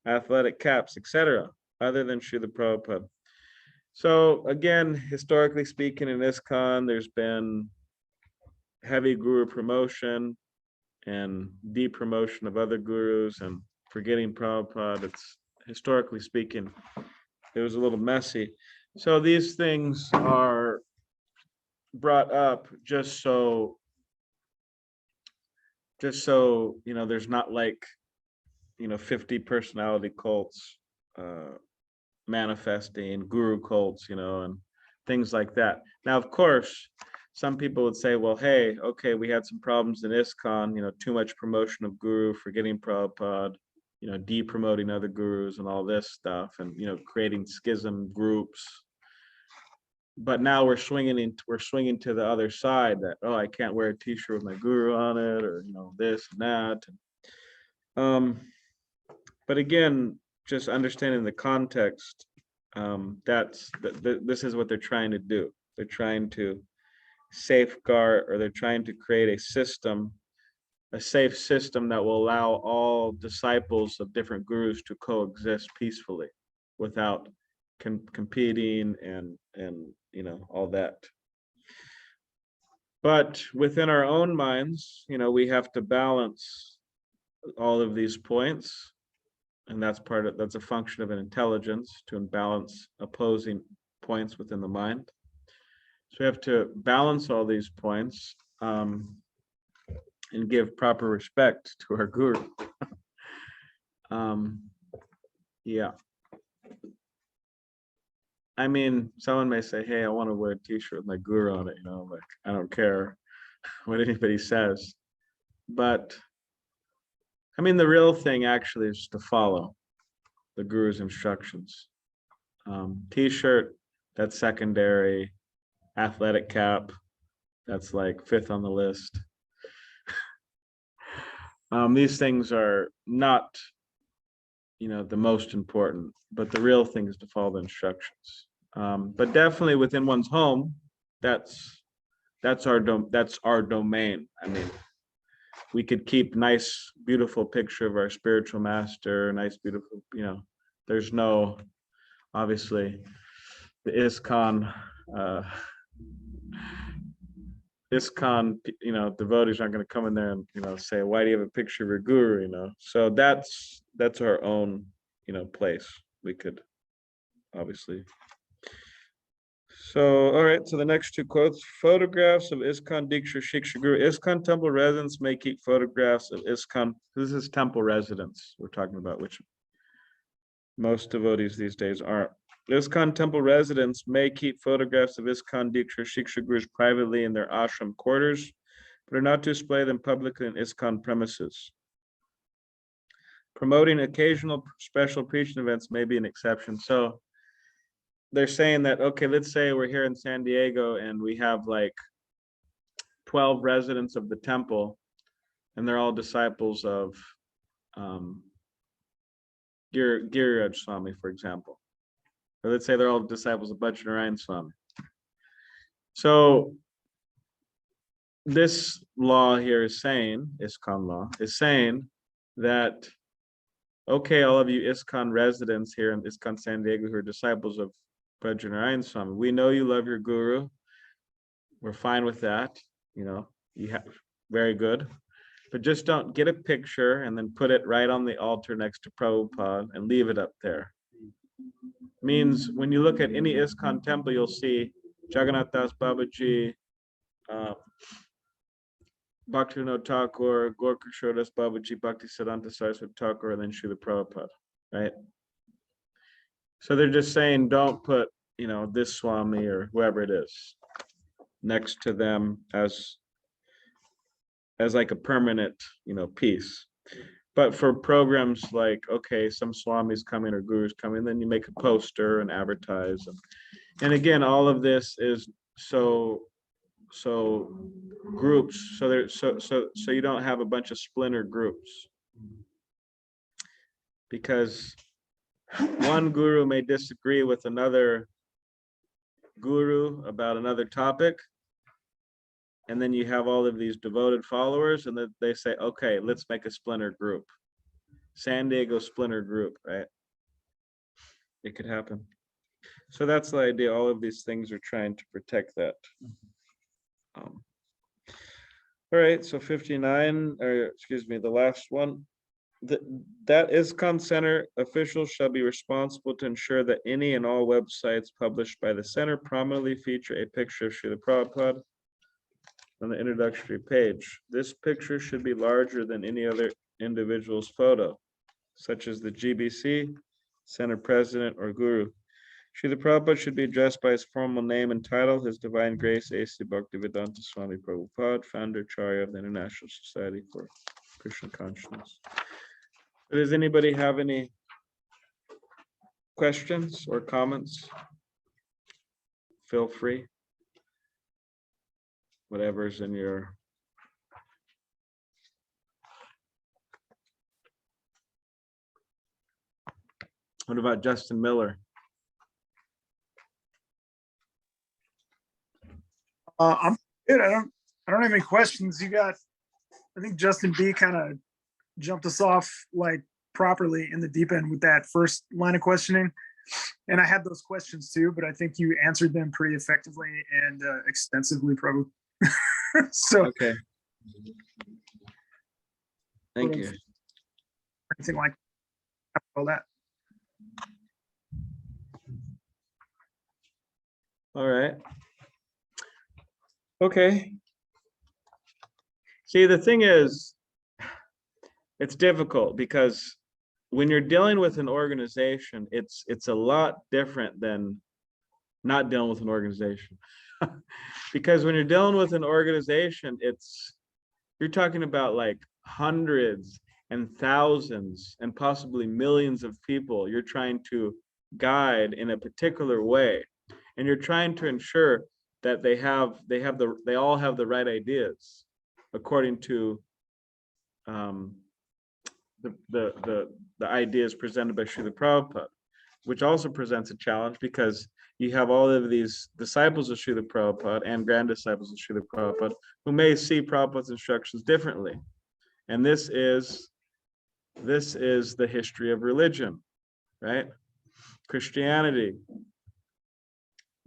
Athletic caps, etc., other than Srila Prabhupada. So again, historically speaking, in ISKCON, there's been heavy guru promotion and de-promotion of other gurus and forgetting Prabhupada. It's historically speaking, it was a little messy. So these things are brought up just so there's not like 50 personality cults manifesting, guru cults, and things like that. Now, of course, some people would say, well, hey, okay, we had some problems in ISKCON, too much promotion of guru, forgetting Prabhupada, de-promoting other gurus and all this stuff, and creating schism groups. But now we're swinging to the other side that, oh, I can't wear a t-shirt with my guru on it, or this and that. But again, just understanding the context, this is what they're trying to do. They're trying to safeguard, or they're trying to create a system, a safe system that will allow all disciples of different gurus to coexist peacefully without competing and all that. But within our own minds, we have to balance all of these points, and that's a function of an intelligence, to balance opposing points within the mind. So we have to balance all these points and give proper respect to our guru. Yeah. I mean, someone may say, hey, I want to wear a t-shirt with my guru on it, like, I don't care what anybody says. But I mean, the real thing actually is to follow the guru's instructions. T-shirt, that's secondary. Athletic cap, that's like 5th on the list. These things are not, the most important, but the real thing is to follow the instructions. But definitely within one's home, that's our domain. I mean, we could keep nice, beautiful picture of our spiritual master, nice, beautiful, there's no, obviously, the ISKCON, devotees aren't going to come in there and, say, why do you have a picture of your guru, So that's our own, place. We could, obviously. So, all right, so the next 2 quotes: photographs of ISKCON Diksha Shiksha Guru. ISKCON temple residents may keep photographs of ISKCON. This is temple residents we're talking about, which most devotees these days aren't. ISKCON temple residents may keep photographs of ISKCON Diksha Shiksha Gurus privately in their ashram quarters, but are not to display them publicly in ISKCON premises. Promoting occasional special preaching events may be an exception. So they're saying that, okay, let's say we're here in San Diego and we have like 12 residents of the temple, and they're all disciples of Giriraj Swami, for example. Or let's say they're all disciples of Bhajanarayan Swami. So this law here is saying, ISKCON law, is saying that, okay, all of you ISKCON residents here in ISKCON San Diego who are disciples of Bhajanarayan Swami, we know you love your guru. We're fine with that. You have very good. But just don't get a picture and then put it right on the altar next to Prabhupada and leave it up there. Means when you look at any ISKCON temple, you'll see Jagannath Das Babaji, Bhaktivinoda Thakur, Gorkishore Das Babaji, Bhaktisiddhanta Saraswati Thakur, and then Srila Prabhupada, right? So they're just saying, don't put, this Swami or whoever it is next to them as like a permanent, piece. But for programs like, okay, some Swamis coming or gurus coming, then you make a poster and advertise. And again, all of this is so groups, so you don't have a bunch of splinter groups. Because one guru may disagree with another guru about another topic, and then you have all of these devoted followers, and then they say, okay, let's make a splinter group. San Diego splinter group, right? It could happen. So that's the idea. All of these things are trying to protect that. All right, so 59, or excuse me, the last one. That ISKCON Center officials shall be responsible to ensure that any and all websites published by the center prominently feature a picture of Srila Prabhupada on the introductory page. This picture should be larger than any other individual's photo. such as the GBC, Center President, or Guru. Srila Prabhupada should be addressed by his formal name and title, His Divine Grace, A.C. Bhaktivedanta Swami Prabhupada, founder Acharya of the International Society for Krishna Consciousness. Does anybody have any questions or comments? Feel free. Whatever's in your. What about Justin Miller? I'm good. I don't have any questions. I think Justin B kind of jumped us off like properly in the deep end with that first line of questioning. And I had those questions too, but I think you answered them pretty effectively and extensively, probably. So Okay. Thank you. anything like all that. All right. Okay. See, the thing is, it's difficult because when you're dealing with an organization, it's a lot different than not dealing with an organization. Because when you're dealing with an organization, you're talking about like hundreds and thousands and possibly millions of people you're trying to guide in a particular way. And you're trying to ensure that they all have the right ideas according to the ideas presented by Srila Prabhupada, which also presents a challenge because you have all of these disciples of Srila Prabhupada and grand disciples of Srila Prabhupada who may see Prabhupada's instructions differently. And this is the history of religion, right? Christianity,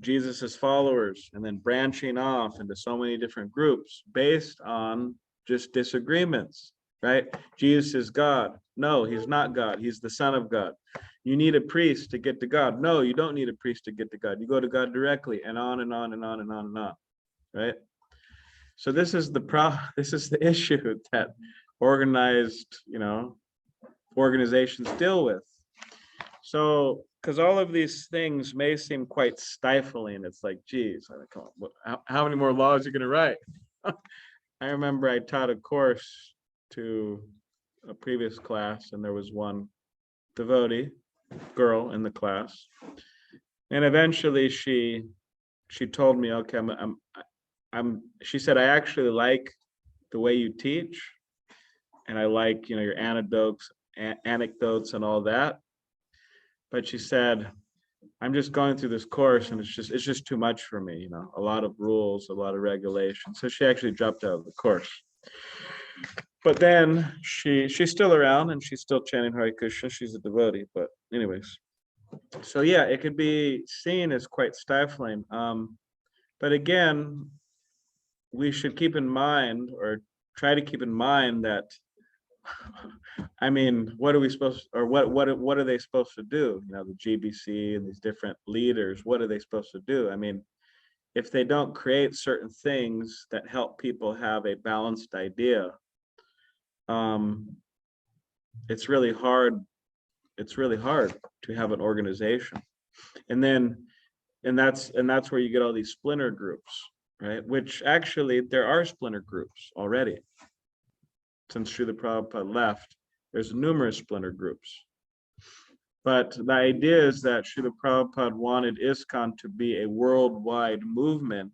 Jesus's followers, and then branching off into so many different groups based on just disagreements, right? Jesus is God. No, he's not God. He's the Son of God. You need a priest to get to God. No, you don't need a priest to get to God. You go to God directly, and on and on and on and on and on, right? So this is the issue that organized, organizations deal with. So, because all of these things may seem quite stifling, it's like, geez, come on, how many more laws are you going to write? I remember I taught a course to a previous class, and there was one devotee girl in the class, and eventually she told me, okay, she said, I actually like the way you teach, and I like your anecdotes and all that. But she said, I'm just going through this course and it's just too much for me, a lot of rules, a lot of regulations. So she actually dropped out of the course. But then she's still around and she's still chanting Hare Krishna. She's a devotee, but anyways. So yeah, it could be seen as quite stifling. But again, we should keep in mind, or try to keep in mind, that what are we supposed, or what are they supposed to do? The GBC and these different leaders, what are they supposed to do? If they don't create certain things that help people have a balanced idea, it's really hard. It's really hard to have an organization. And that's where you get all these splinter groups, right? Which actually there are splinter groups already. Since Srila Prabhupada left, there's numerous splinter groups. But the idea is that Srila Prabhupada wanted ISKCON to be a worldwide movement,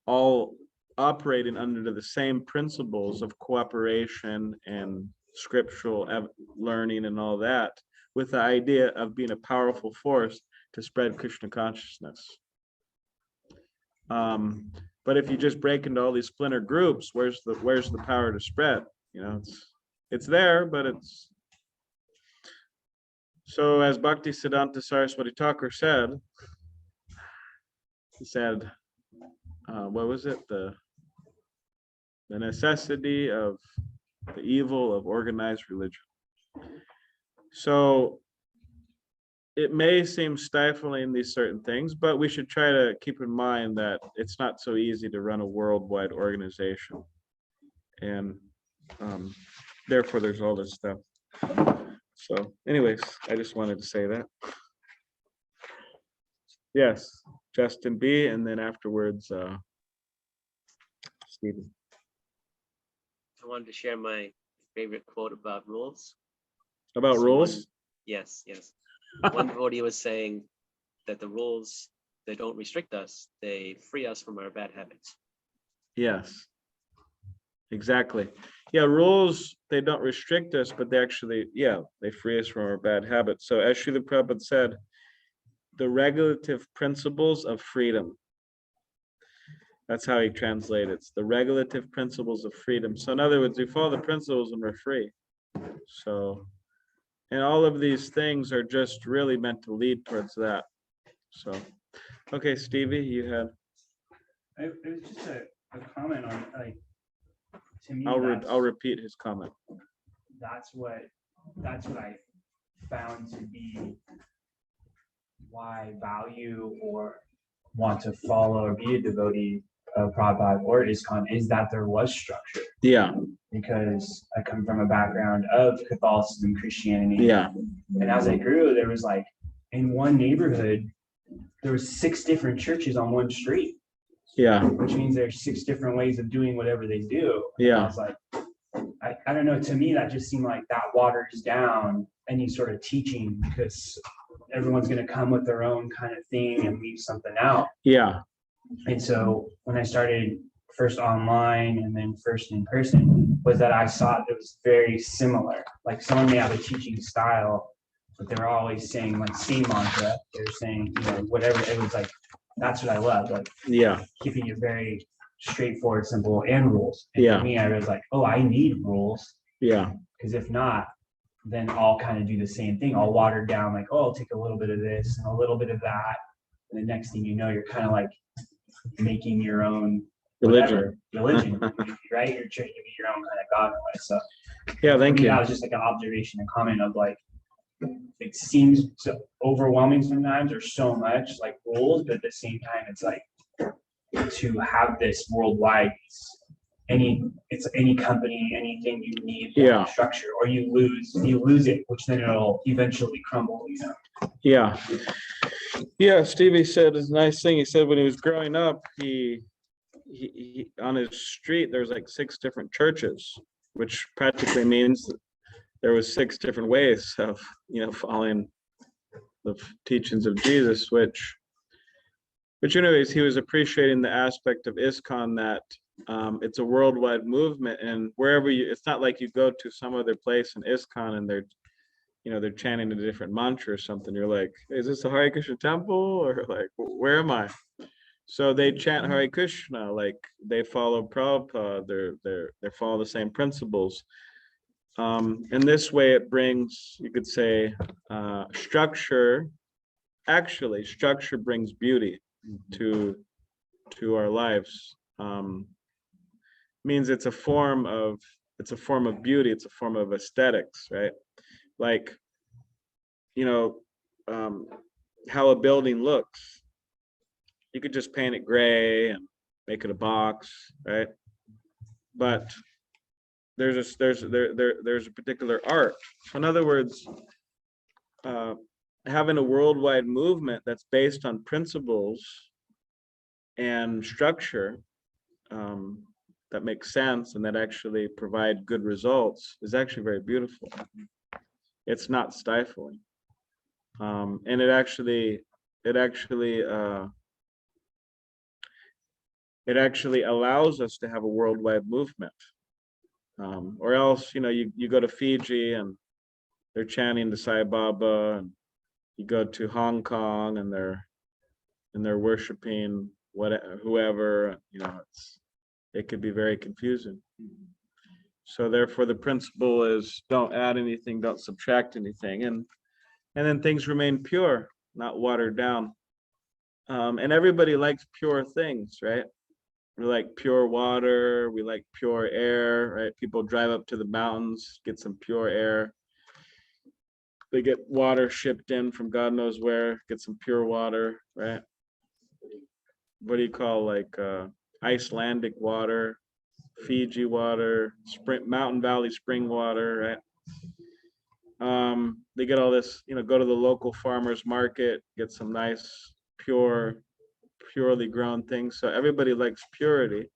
all operating under the same principles of cooperation and scriptural learning and all that, with the idea of being a powerful force to spread Krishna consciousness. But if you just break into all these splinter groups, where's the power to spread? It's there, but it's. So as Bhaktisiddhanta Saraswati Thakur said, he said, what was it? The necessity of the evil of organized religion. So it may seem stifling, these certain things, but we should try to keep in mind that it's not so easy to run a worldwide organization. And therefore there's all this stuff. So anyways, I just wanted to say that. Yes, Justin B, and then afterwards, Stephen. I wanted to share my favorite quote about rules. About So rules? one- Yes, yes. One devotee was saying that the rules, they don't restrict us, they free us from our bad habits. Yes. Exactly. Yeah, rules, they don't restrict us, but they actually, yeah, they free us from our bad habits. So as Srila Prabhupada said, the regulative principles of freedom. That's how he translates it. It's the regulative principles of freedom. So in other words, we follow the principles and we're free. So, and all of these things are just really meant to lead towards that. So, okay, Stevie, you had, It was just a comment on, like, to me, I'll repeat his comment. that's what I found to be why value or want to follow or be a devotee of Prabhupada or ISKCON is that there was structure. Yeah, Because I come from a background of Catholicism, Christianity. yeah, And as I grew, there was like, in one neighborhood, there was 6 different churches on one street, yeah, which means there's 6 different ways of doing whatever they do. And Yeah. I was like, I don't know, to me, that just seemed like that waters down any sort of teaching because everyone's going to come with their own kind of thing and leave something out. yeah, And so when I started first online and then first in person, was that I saw it was very similar. Like someone may have a teaching style, but they were always saying like same mantra. They're saying, you know, whatever. It was like, that's what I love, like yeah, keeping it very straightforward, simple, and rules. And Yeah. for me, I was like, oh, I need rules. yeah, Because if not, then I'll kind of do the same thing. I'll water down like, oh, I'll take a little bit of this and a little bit of that. And the next thing you know, you're kind of like making your own religion. religion, right? You're trying to be your own kind of God in a way. So Yeah, for thank me, you. that was just like an observation and comment of like, it seems so overwhelming sometimes or so much like rules, but at the same time, it's like to have this worldwide, it's any company, anything you need to have Yeah. structure, or you lose it, which then it'll eventually crumble, you know? Yeah. Yeah, Stevie said a nice thing. He said when he was growing up, he on his street, there's like 6 different churches, which practically means that there was 6 different ways of, following the teachings of Jesus, which anyways, he was appreciating the aspect of ISKCON that it's a worldwide movement, and wherever it's not like you go to some other place in ISKCON and they're chanting a different mantra or something. You're like, is this a Hare Krishna temple or like, where am I? So they chant Hare Krishna, like they follow Prabhupada, they follow the same principles. In this way, it brings, you could say, structure. Actually, structure brings beauty to our lives. Means it's a form of beauty. It's a form of aesthetics, right? Like, how a building looks. You could just paint it gray and make it a box, right? But there's a particular art. So in other words, having a worldwide movement that's based on principles and structure that makes sense and that actually provide good results is actually very beautiful. It's not stifling, and it actually allows us to have a worldwide movement. Or else, you go to Fiji and they're chanting to Sai Baba, and you go to Hong Kong and they're worshiping whoever, it could be very confusing. So therefore the principle is don't add anything, don't subtract anything, and then things remain pure, not watered down. And everybody likes pure things, right? We like pure water, we like pure air, right? People drive up to the mountains, get some pure air. They get water shipped in from God knows where, get some pure water, right? What do you call like Icelandic water, Fiji water, Mountain Valley spring water, right? They get all this, go to the local farmer's market, get some nice, purely grown things. So everybody likes purity.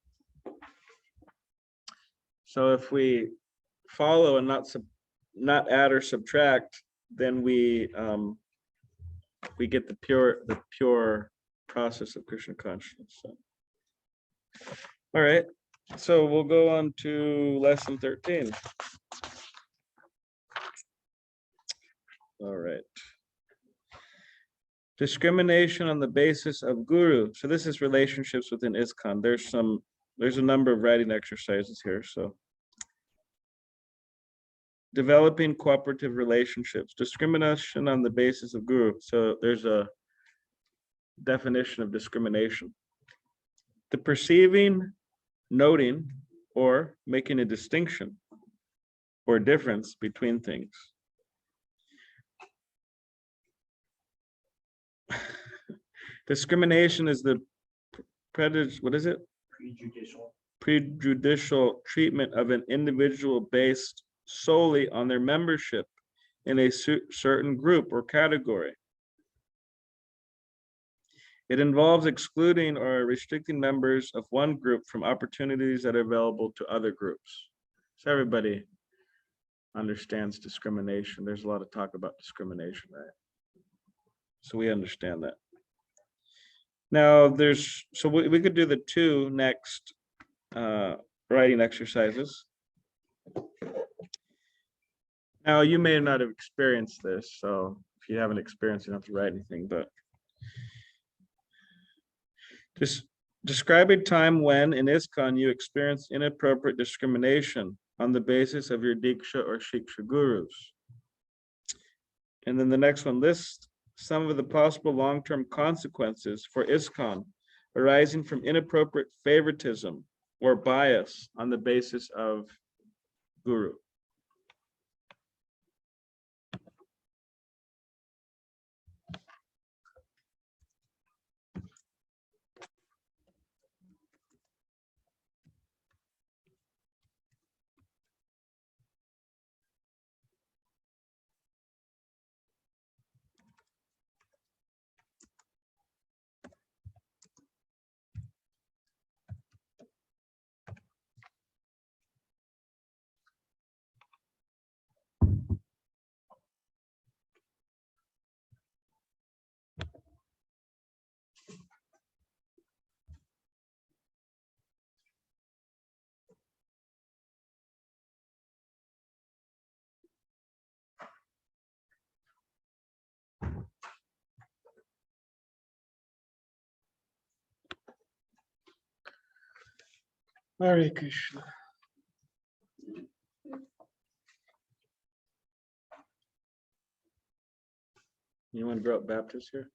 So if we follow and not add or subtract, then we get the pure process of Krishna consciousness. So. All right, so we'll go on to lesson 13. All right. Discrimination on the basis of guru. So this is relationships within ISKCON. There's a number of writing exercises here. So developing cooperative relationships, discrimination on the basis of guru. So there's a definition of discrimination. The perceiving, noting, or making a distinction or difference between things. Discrimination is the prejudicial treatment of an individual based solely on their membership in a certain group or category. It involves excluding or restricting members of one group from opportunities that are available to other groups. So everybody understands discrimination. There's a lot of talk about discrimination, right? So we understand that. Now so we could do the two next writing exercises. Now you may not have experienced this, so if you haven't experienced, you don't have to write anything, but just describe a time when in ISKCON you experienced inappropriate discrimination on the basis of your Diksha or Shiksha gurus. And then the next one, list some of the possible long-term consequences for ISKCON arising from inappropriate favoritism or bias on the basis of guru. Hare Krishna. You want to grow up Baptist here?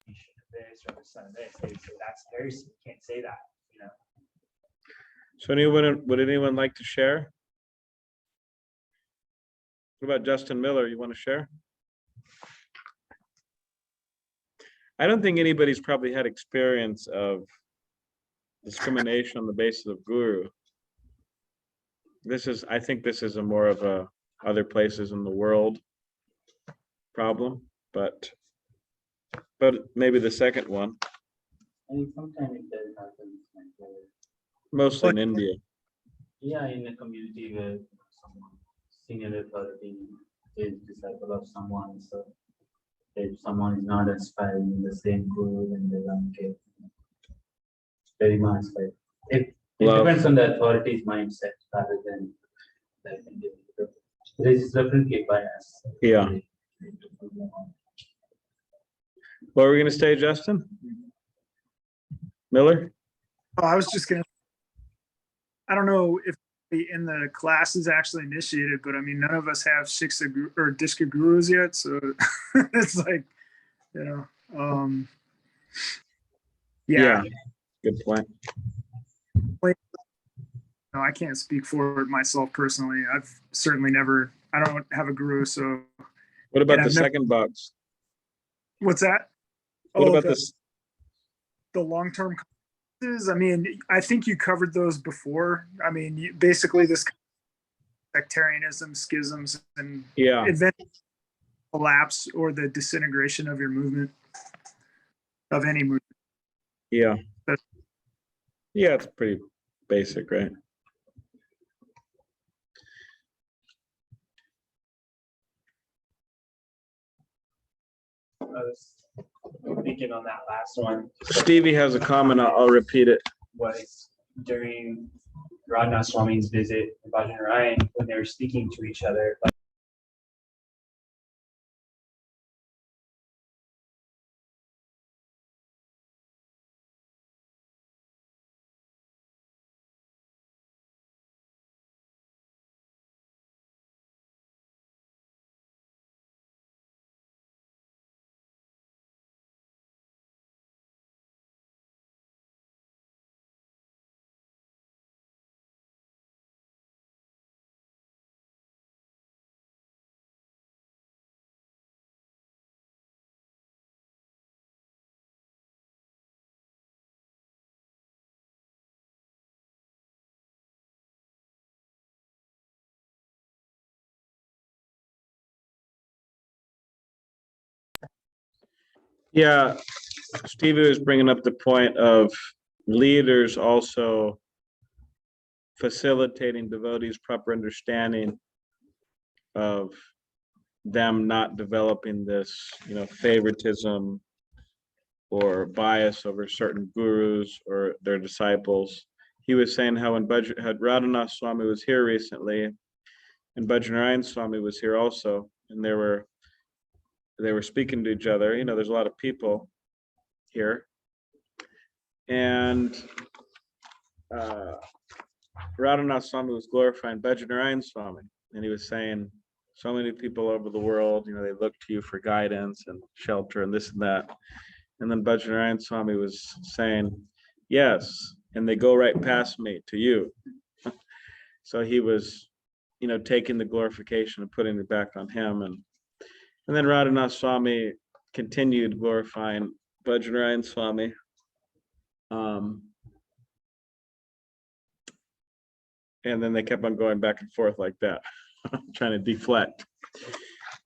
this or the son of this, they would say that's heresy. You can't say that, you know. So would anyone like to share? What about Justin Miller? You want to share? I don't think anybody's probably had experience of discrimination on the basis of guru. I think this is a more of a other places in the world problem, but maybe the second one, I think sometimes it does happen. mostly in India. Yeah, in a community where someone senior authority is disciple of someone, so if someone is not aspiring in the same guru, then they don't get very much like it Love. depends on the authority's mindset rather than like individual. There is definitely bias. Yeah. What were we going to say, Justin? Miller? Oh, I was just gonna, I don't know if in the class is actually initiated, but I mean, none of us have Shiksha or Dishka gurus yet. So it's like, you know, yeah, Good point. no, I can't speak for it myself personally. I've certainly never, I don't have a guru. So What about And the I've never- second box? what's that? What about the, this? the long-term causes? I mean, I think you covered those before. I mean, basically this sectarianism, schisms, and Yeah, eventual collapse or the disintegration of your movement, of any movement. yeah. Yeah, it's pretty basic, right? I was thinking on that last one Stevie has a comment. I'll repeat it. was during Radhanath Swami's visit in Bhajan Ryan when they were speaking to each other. Like, Yeah, Stevie was bringing up the point of leaders also facilitating devotees' proper understanding of them not developing this, favoritism or bias over certain gurus or their disciples. He was saying how when Radhanath Swami was here recently, and Bhajanarayan Swami was here also, and they were speaking to each other. There's a lot of people here, and Radhanath Swami was glorifying Bhajanarayan Swami, and he was saying, so many people over the world, they look to you for guidance and shelter and this and that. And then Bhajanarayan Swami was saying, yes, and they go right past me to you. So he was, taking the glorification and putting it back on him. And then Radhanath Swami continued glorifying Bhajanarayan Swami. And then they kept on going back and forth like that, trying to deflect.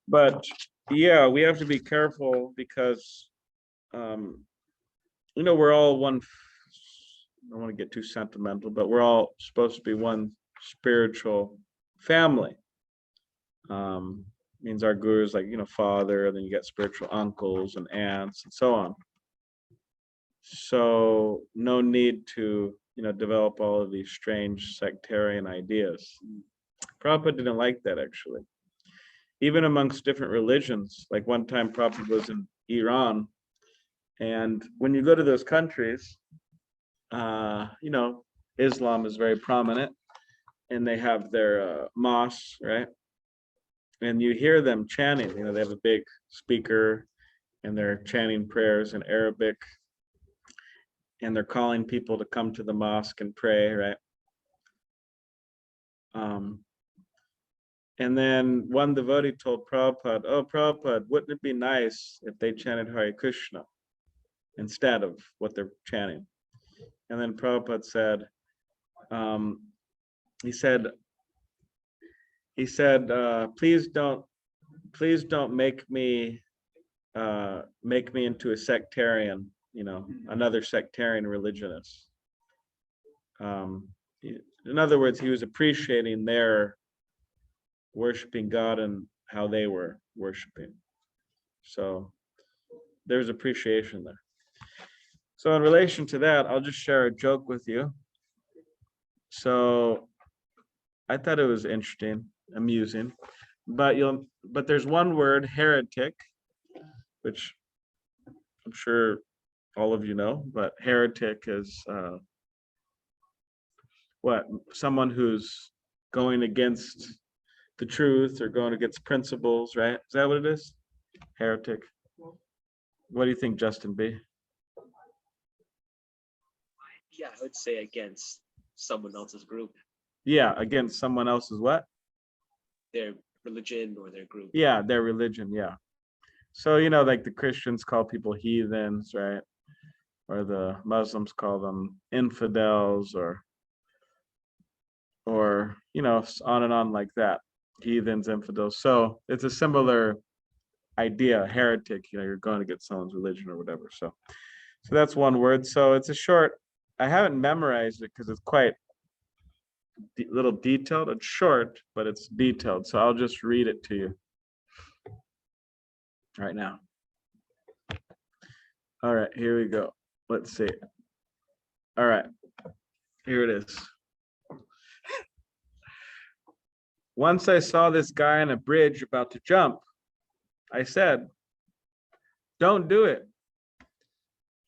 But yeah, we have to be careful because, we're all one, I don't want to get too sentimental, but we're all supposed to be one spiritual family. Means our guru is like, father, and then you get spiritual uncles and aunts and so on. So no need to, develop all of these strange sectarian ideas. Prabhupada didn't like that, actually. Even amongst different religions, like one time Prabhupada was in Iran, and when you go to those countries, Islam is very prominent, and they have their mosques, right? And you hear them chanting, they have a big speaker, and they're chanting prayers in Arabic, and they're calling people to come to the mosque and pray, right? And then one devotee told Prabhupada, "Oh, Prabhupada, wouldn't it be nice if they chanted Hare Krishna instead of what they're chanting?" And then Prabhupada said, he said, please don't make me into a sectarian, another sectarian religionist. In other words, he was appreciating their worshiping God and how they were worshiping. So there's appreciation there. So in relation to that, I'll just share a joke with you. So I thought it was interesting, amusing, but there's one word, heretic, which I'm sure all of you know, but heretic is someone who's going against the truth or going against principles, right? Is that what it is? Heretic. What do you think, Justin B? Yeah, I would say against someone else's group, Yeah, against someone else's what? their religion or their group. Yeah, their religion, yeah. So, like the Christians call people heathens, right? Or the Muslims call them infidels, or on and on like that. Heathens, infidels. So it's a similar idea, heretic, you're going to get someone's religion or whatever. So that's one word. So it's a short, I haven't memorized it because it's quite little detailed. It's short, but it's detailed. So I'll just read it to you right now. All right, here we go. Let's see. All right, here it is. Once I saw this guy on a bridge about to jump. I said, "Don't do it."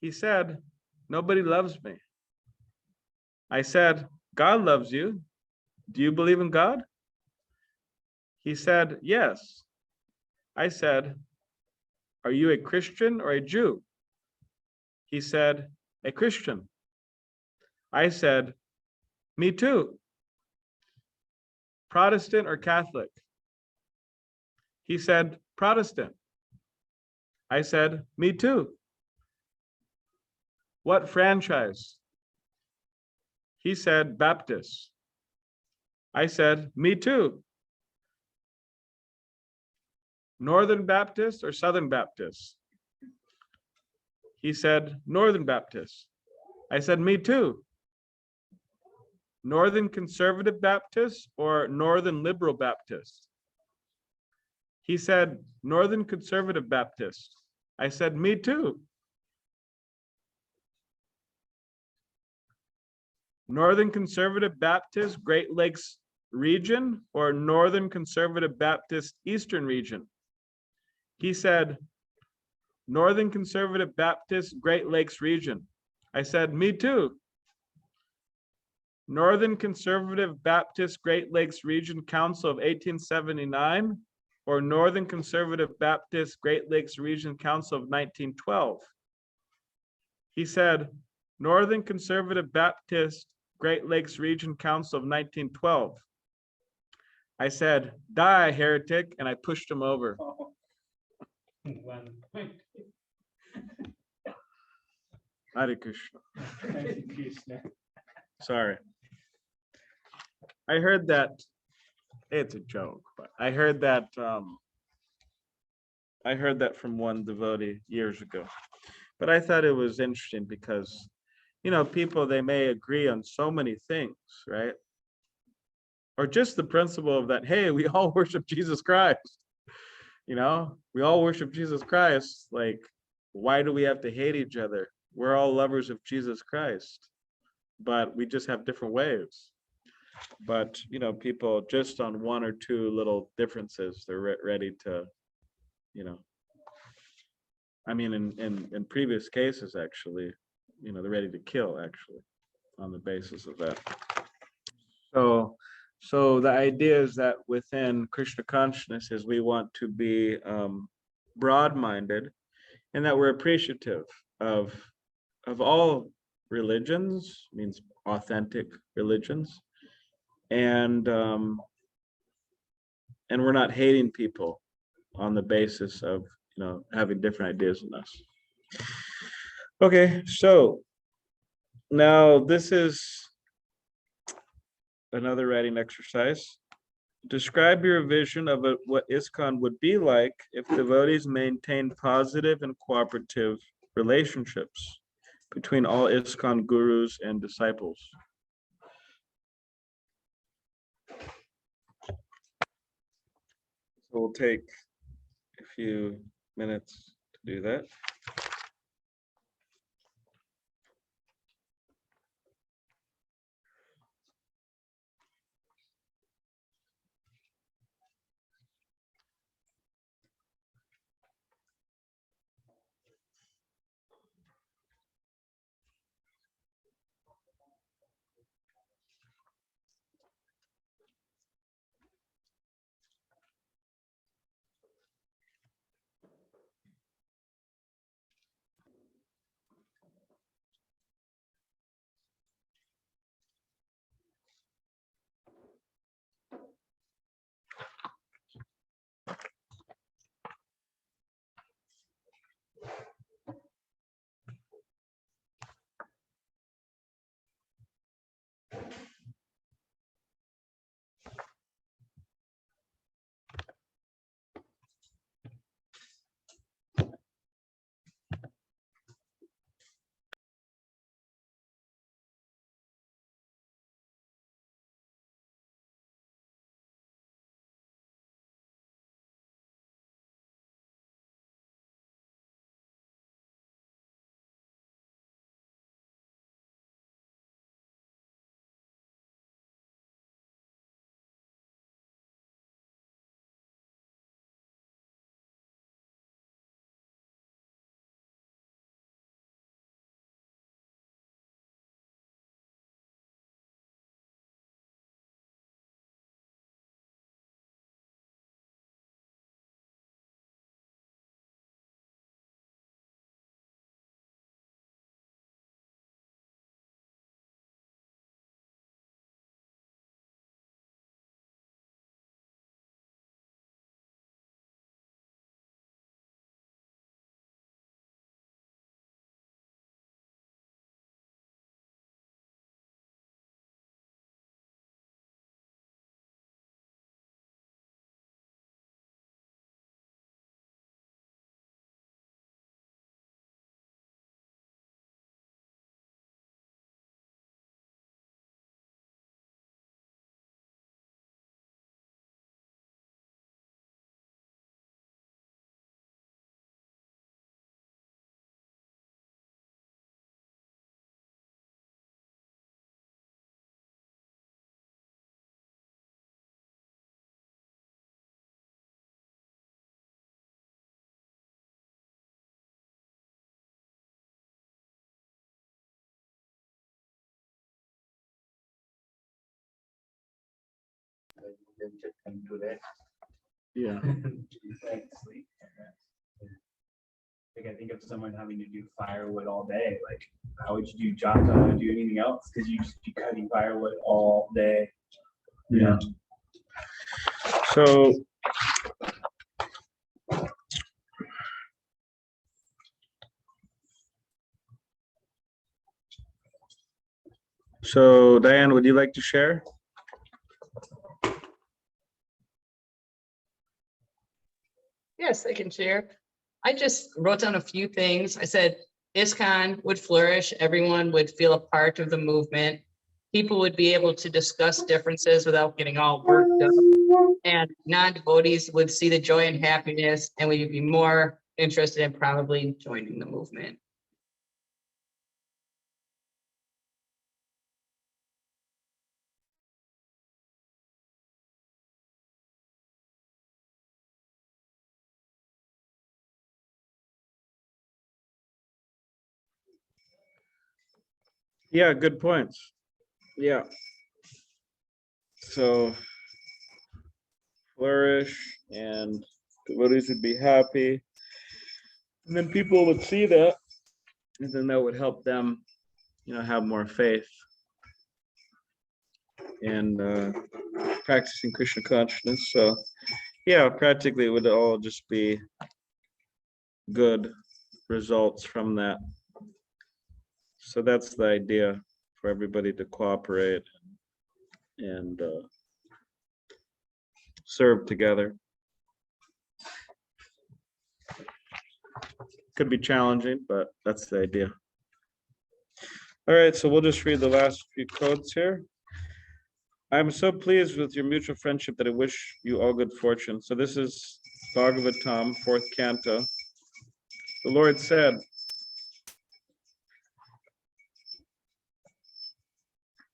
He said, "Nobody loves me." I said, "God loves you. Do you believe in God?" He said, "Yes." I said, "Are you a Christian or a Jew?" He said, "A Christian." I said, "Me too." "Protestant or Catholic?" He said, "Protestant." I said, "Me too." "What franchise?" He said, "Baptist." I said, "Me too." "Northern Baptist or Southern Baptist?" He said, "Northern Baptist." I said, "Me too." "Northern Conservative Baptist or Northern Liberal Baptist?" He said, "Northern Conservative Baptist." I said, "Me too." "Northern Conservative Baptist Great Lakes region or Northern Conservative Baptist Eastern region?" He said, "Northern Conservative Baptist Great Lakes region." I said, "Me too." "Northern Conservative Baptist Great Lakes Region Council of 1879 or Northern Conservative Baptist Great Lakes Region Council of 1912? He said, "Northern Conservative Baptist Great Lakes Region Council of 1912. I said, "Die, heretic," and I pushed him over. Hare Krishna. Sorry. I heard that, it's a joke, but I heard that from one devotee years ago. But I thought it was interesting because, people, they may agree on so many things, right? Or just the principle of that, hey, we all worship Jesus Christ. We all worship Jesus Christ. Like, why do we have to hate each other? We're all lovers of Jesus Christ, but we just have different ways. But, people just on one or two little differences, they're ready to, in previous cases, actually, they're ready to kill, actually, on the basis of that. So the idea is that within Krishna consciousness is we want to be broad-minded, and that we're appreciative of all religions, means authentic religions, and we're not hating people on the basis of having different ideas than us. Okay, so now this is another writing exercise. Describe your vision of what ISKCON would be like if devotees maintained positive and cooperative relationships between all ISKCON gurus and disciples. So we'll take a few minutes to do that. Then just come to that. Yeah. Like sleep. Like I think of someone having to do firewood all day, like how would you do jata or do anything else? Because you just be cutting firewood all day. Yeah. So Diane, would you like to share? Yes, I can share. I just wrote down a few things. I said ISKCON would flourish. Everyone would feel a part of the movement. People would be able to discuss differences without getting all worked up. And non-devotees would see the joy and happiness and would be more interested in probably joining the movement. Yeah, good points. Yeah. So flourish and devotees would be happy. And then people would see that, and then that would help them, have more faith and practicing Krishna consciousness. So yeah, practically it would all just be good results from that. So that's the idea, for everybody to cooperate and serve together. Could be challenging, but that's the idea. All right, so we'll just read the last few quotes here. I'm so pleased with your mutual friendship that I wish you all good fortune. So this is Bhagavatam, 4th canto. The Lord said,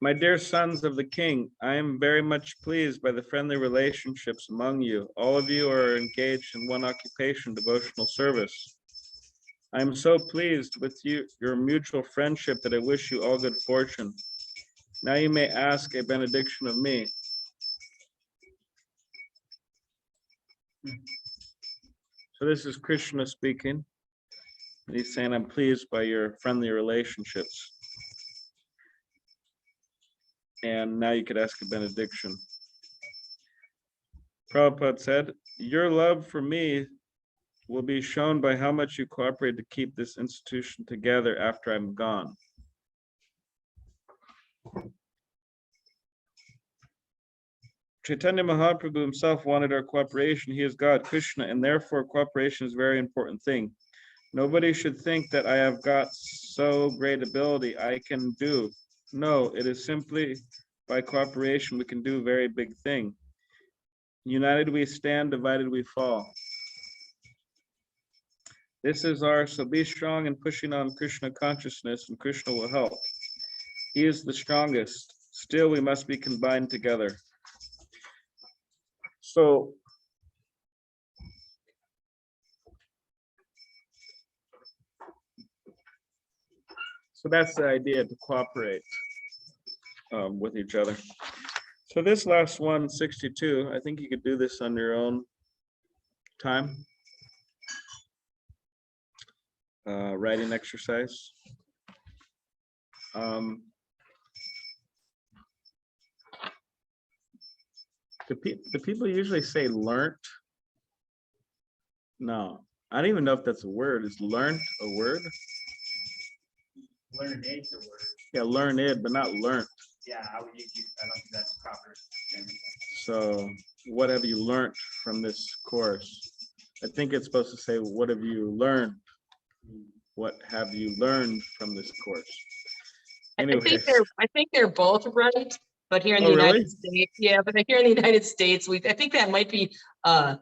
my dear sons of the king, I am very much pleased by the friendly relationships among you. All of you are engaged in one occupation, devotional service. I am so pleased with your mutual friendship that I wish you all good fortune. Now you may ask a benediction of me. So this is Krishna speaking. And he's saying, I'm pleased by your friendly relationships. And now you could ask a benediction. Prabhupada said, your love for me will be shown by how much you cooperate to keep this institution together after I'm gone. Chaitanya Mahaprabhu himself wanted our cooperation. He is God, Krishna, and therefore cooperation is a very important thing. Nobody should think that I have got so great ability I can do. No, it is simply by cooperation we can do a very big thing. United we stand, divided we fall. This is so be strong in pushing on Krishna consciousness, and Krishna will help. He is the strongest. Still, we must be combined together. So that's the idea, to cooperate with each other. So this last one, 62, I think you could do this on your own time. Writing exercise. Do people usually say learnt? No, I don't even know if that's a word. Is learnt a word? Learn it's a word. Yeah, learned, but not learnt. Yeah, I don't think that's proper. So what have you learnt from this course? I think it's supposed to say, what have you learned? What have you learned from this course? Anyways. I think they're both right, but here in the Oh, really? United States, yeah, but here in the United States, I think that might be a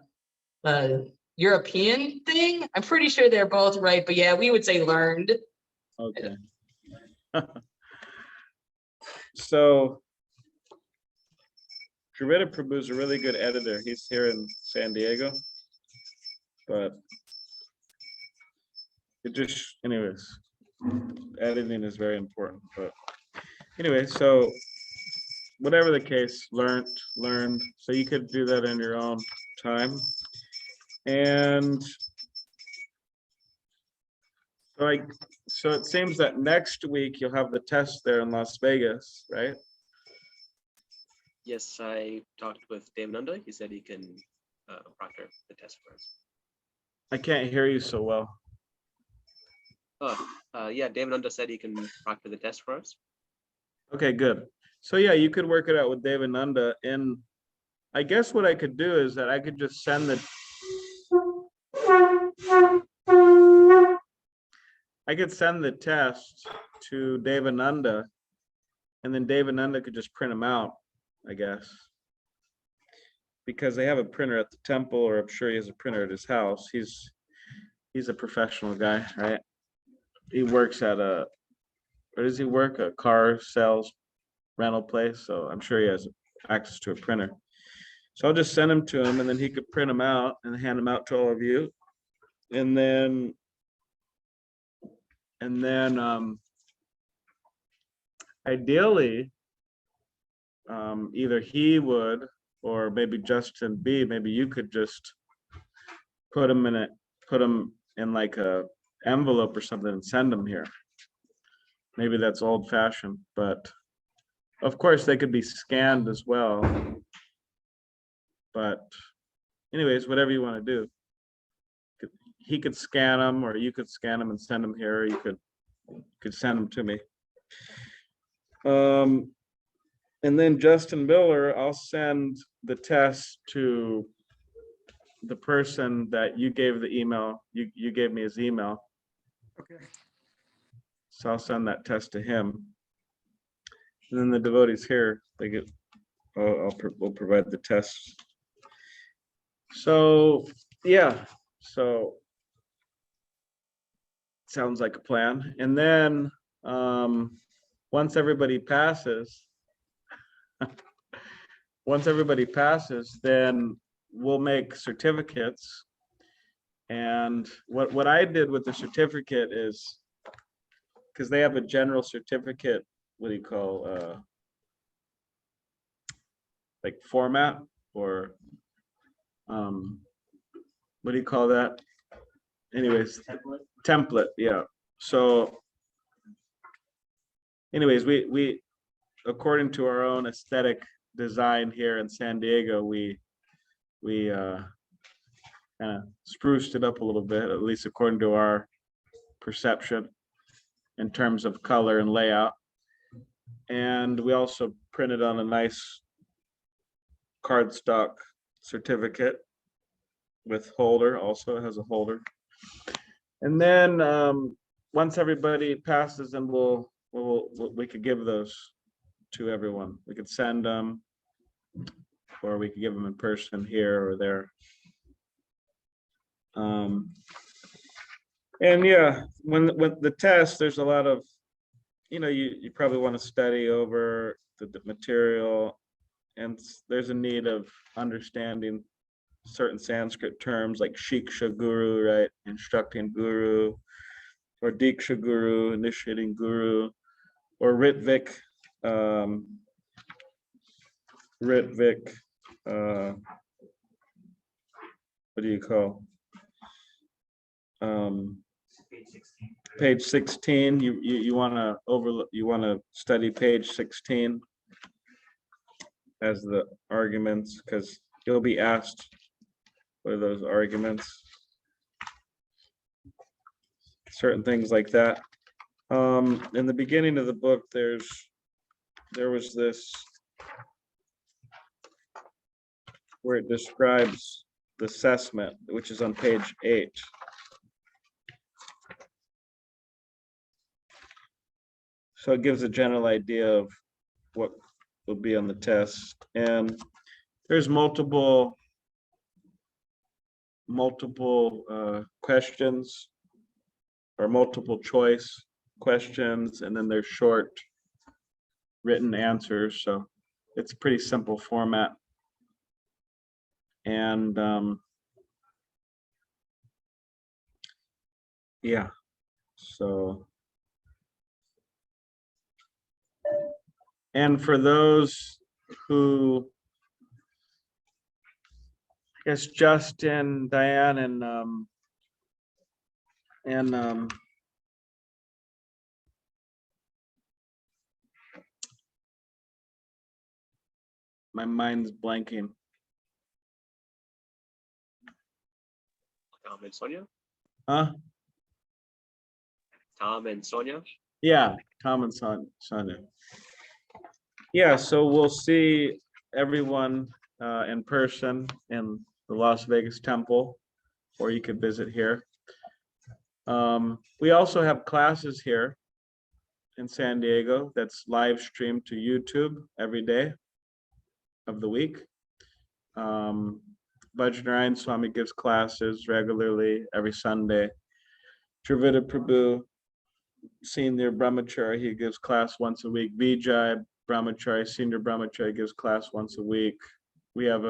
European thing. I'm pretty sure they're both right, but yeah, we would say learned. Okay. So Dravida Prabhu is a really good editor. He's here in San Diego, but it just, anyways, editing is very important. But anyway, so whatever the case, learned. So you could do that in your own time. And so it seems that next week you'll have the test there in Las Vegas, right? Yes, I talked with Devananda. He said he can proctor the test for us. I can't hear you so well. Oh, yeah, Devananda said he can proctor the test for us. Okay, good. So yeah, you could work it out with Devananda. And I guess what I could do is that I could just send the test to Devananda, and then Devananda could just print them out, I guess. Because they have a printer at the temple, or I'm sure he has a printer at his house. He's a professional guy, right? He works at where does he work? A car sales rental place. So I'm sure he has access to a printer. So I'll just send them to him, and then he could print them out and hand them out to all of you. And then ideally, either he would, or maybe Justin B, maybe you could just put them in like a envelope or something and send them here. Maybe that's old fashioned, but of course they could be scanned as well. But anyways, whatever you want to do. He could scan them, or you could scan them and send them here. Or you could send them to me. And then Justin Miller, I'll send the test to the person that you gave the email. You gave me his email. Okay. So I'll send that test to him. And then the devotees here, they get, we'll provide the tests. So, yeah, so sounds like a plan. And then once everybody passes, then we'll make certificates. And what I did with the certificate is, because they have a general certificate, what do you call, like format, or what do you call that? Anyways, template, yeah. So anyways, we according to our own aesthetic design here in San Diego, we kind of spruced it up a little bit, at least according to our perception in terms of color and layout. And we also printed on a nice cardstock certificate with holder, also has a holder. And then once everybody passes, then we could give those to everyone. We could send them, or we could give them in person here or there. And yeah, when the test, there's a lot of, you probably want to study over the material, and there's a need of understanding certain Sanskrit terms like Shiksha Guru, right? Instructing Guru, or Diksha Guru, initiating Guru, or Ritvik, what do you call? Page 16. You want to study page 16 as the arguments, because you'll be asked what are those arguments, certain things like that. In the beginning of the book, there was this where it describes the assessment, which is on page 8. So it gives a general idea of what will be on the test, and there's multiple questions, or multiple choice questions, and then there's short written answers. So it's a pretty simple format. And yeah, so, and for those who, I guess Justin, Diane, and my mind's blanking. Tom and Sonia. Huh? Tom and Sonia. Yeah, Tom and Sonia. Yeah, so we'll see everyone in person in the Las Vegas temple, or you could visit here. We also have classes here in San Diego that's live streamed to YouTube every day of the week. Bhajanarayan Swami gives classes regularly every Sunday. Dravida Prabhu, Senior Brahmachari, he gives class once a week. Vijay Brahmachari, Senior Brahmachari, gives class once a week. We have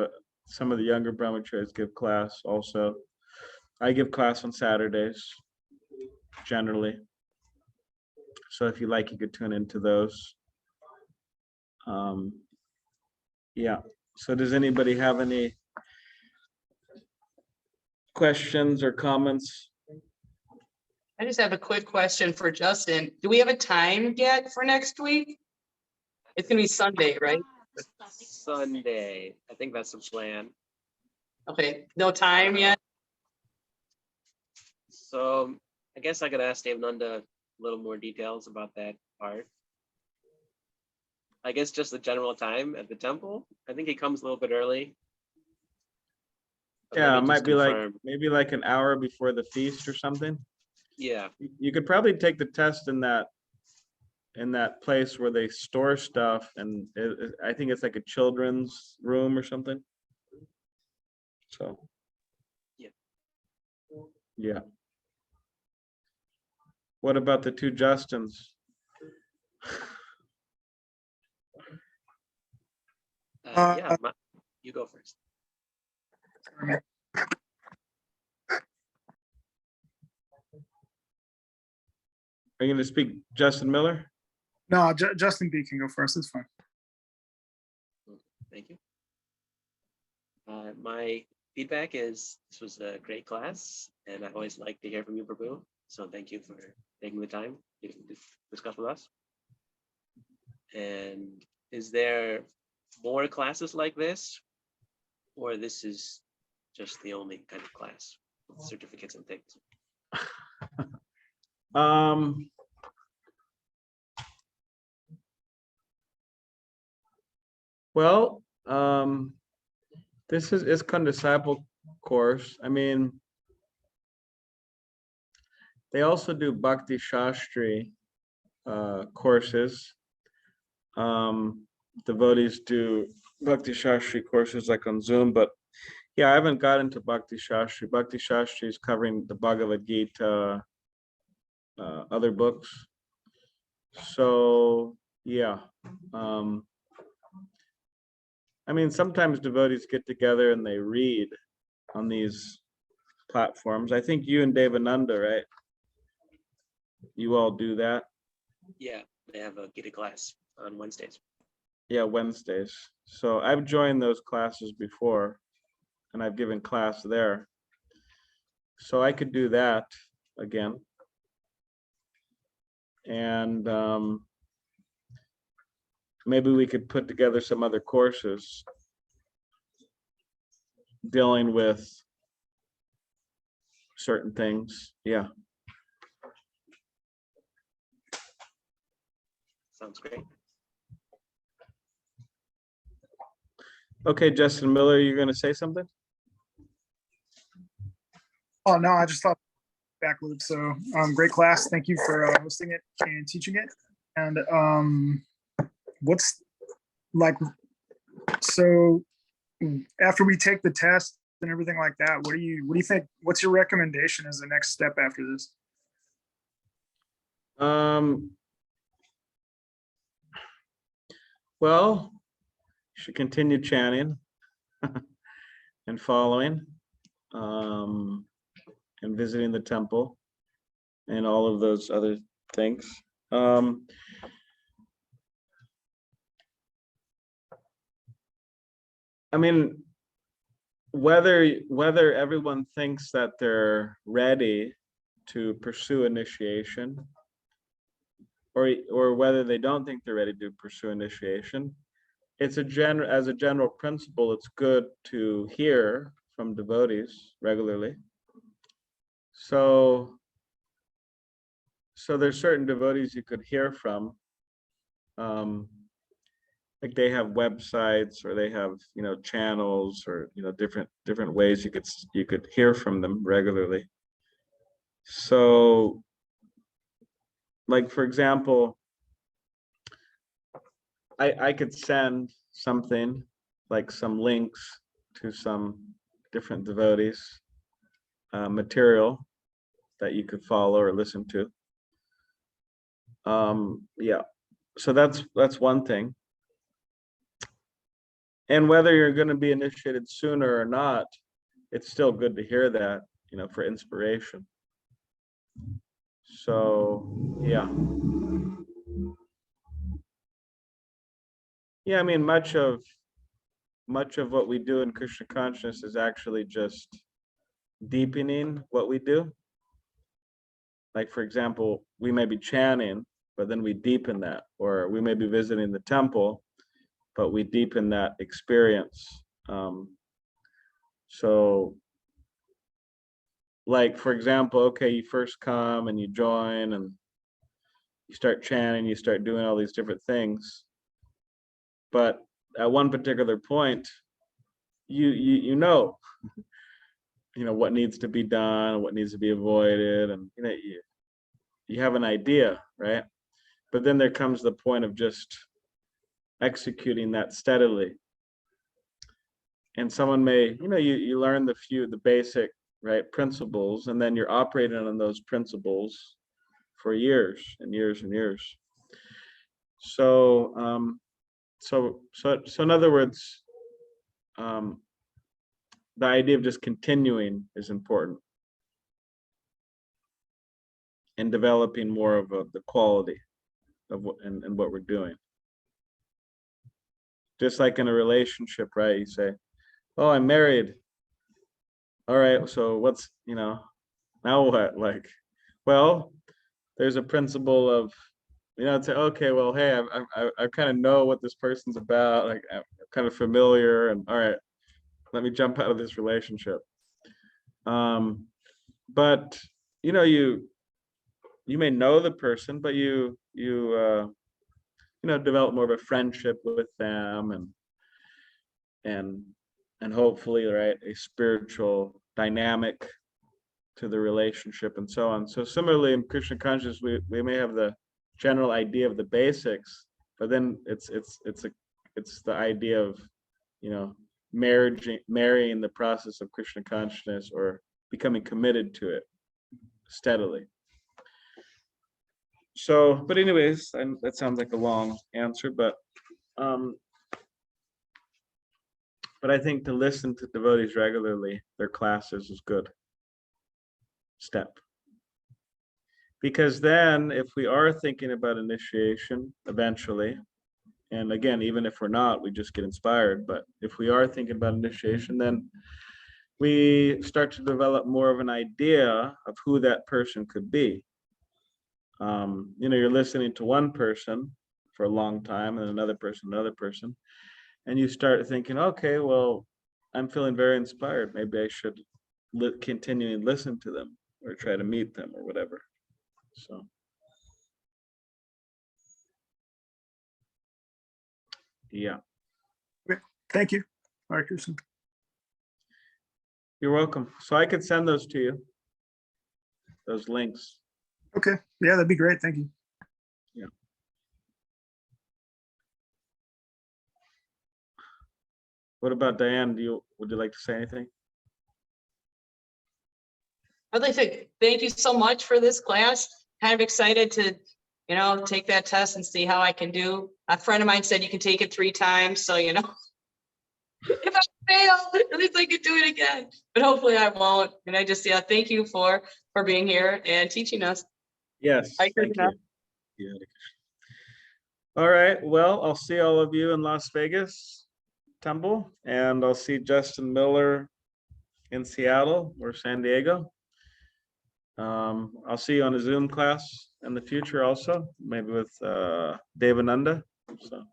some of the younger Brahmacharis give class also. I give class on Saturdays, generally. So if you like, you could tune into those. Yeah, so does anybody have any questions or comments I just have a quick question for Justin. Do we have a time yet for next week? It's gonna be Sunday, right? Sunday, I think that's the plan. Okay, no time yet? So I guess I could ask Dave Nunda a little more details about that part. I guess just the general time at the temple. I think he comes a little bit early. But let Yeah, me it just might be like, confirm. maybe like an hour before the feast or something. Yeah, You could probably take the test in that place where they store stuff, and I think it's like a children's room or something. So. Yeah. Yeah. What about the two Justins? yeah, you go first. Are you going to speak Justin Miller? No, Justin B can go first. It's fine. Thank you. My feedback is this was a great class, and I always like to hear from you, Prabhu. So thank you for taking the time to discuss with us. And is there more classes like this, or this is just the only kind of class with certificates and things? Well, this is ISKCON Disciple course. I mean, they also do Bhakti Shastri courses. Devotees do Bhakti Shastri courses like on Zoom, but yeah, I haven't got into Bhakti Shastri. Bhakti Shastri is covering the Bhagavad Gita, other books. So yeah, I mean, sometimes devotees get together and they read on these platforms. I think you and Devananda, right? You all do that. Yeah, they have a Gita class on Wednesdays. Yeah, Wednesdays. So I've joined those classes before, and I've given class there. So I could do that again. And maybe we could put together some other courses dealing with certain things. Yeah. Sounds great. Okay, Justin Miller, you're going to say something? Oh, no, I just thought back loop. So great class. Thank you for hosting it and teaching it. And what's like, so after we take the test and everything like that, what do you think? What's your recommendation as the next step after this? Well, you should continue chanting and following, and visiting the temple and all of those other things. I mean, whether everyone thinks that they're ready to pursue initiation, or whether they don't think they're ready to pursue initiation, it's as a general principle, it's good to hear from devotees regularly. So there's certain devotees you could hear from, like they have websites, or they have, channels, or different ways you could hear from them regularly. So, like, for example, I could send something like some links to some different devotees, material that you could follow or listen to. Yeah, so that's one thing. And whether you're going to be initiated sooner or not, it's still good to hear that, for inspiration. So yeah. Yeah, I mean, much of what we do in Krishna consciousness is actually just deepening what we do. like, for example, we may be chanting, but then we deepen that, or we may be visiting the temple, but we deepen that experience. So like, for example, okay, you first come and you join and you start chanting, you start doing all these different things. But at one particular point, you know what needs to be done, what needs to be avoided, and you have an idea, right? But then there comes the point of just executing that steadily. And someone may, you learn the basic, right, principles, and then you're operating on those principles for years and years and years. So so in other words, the idea of just continuing is important, and developing more of the quality of what and what we're doing. Just like in a relationship, right? You say, oh, I'm married. All right, so what's, now what? Like, well, there's a principle of, say, okay, well, hey, I kind of know what this person's about. Like, I'm kind of familiar, and all right, let me jump out of this relationship. But you may know the person, but you develop more of a friendship with them, and hopefully, right, a spiritual dynamic to the relationship, and so on. So similarly, in Krishna consciousness, we may have the general idea of the basics, but then it's the idea of marrying the process of Krishna consciousness, or becoming committed to it steadily. So, but anyways, that sounds like a long answer, but I think to listen to devotees regularly, their classes, is good step. Because then if we are thinking about initiation eventually, and again, even if we're not, we just get inspired, but if we are thinking about initiation, then we start to develop more of an idea of who that person could be. You're listening to one person for a long time, and another person, and you start thinking, okay, well, I'm feeling very inspired. Maybe I should continue and listen to them, or try to meet them, or whatever. So. Yeah. Thank you. Hare Krishna. You're welcome. So I could send those to you, those links. Okay. Yeah, that'd be great. Thank you. Yeah. What about Diane? Would you like to say anything? I'd like to say thank you so much for this class. Kind of excited to, take that test and see how I can do. A friend of mine said you can take it 3 times. So, if I fail, at least I can do it again. But hopefully I won't. And I just, thank you for being here and teaching us. Yes, Hare thank Krishna. you. Yeah. All right, well, I'll see all of you in Las Vegas temple, and I'll see Justin Miller in Seattle or San Diego. I'll see you on a Zoom class in the future also, maybe with Devananda. So,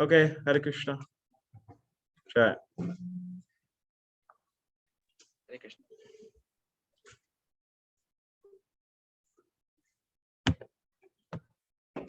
okay, Hare Krishna. Chat. Hare Krishna.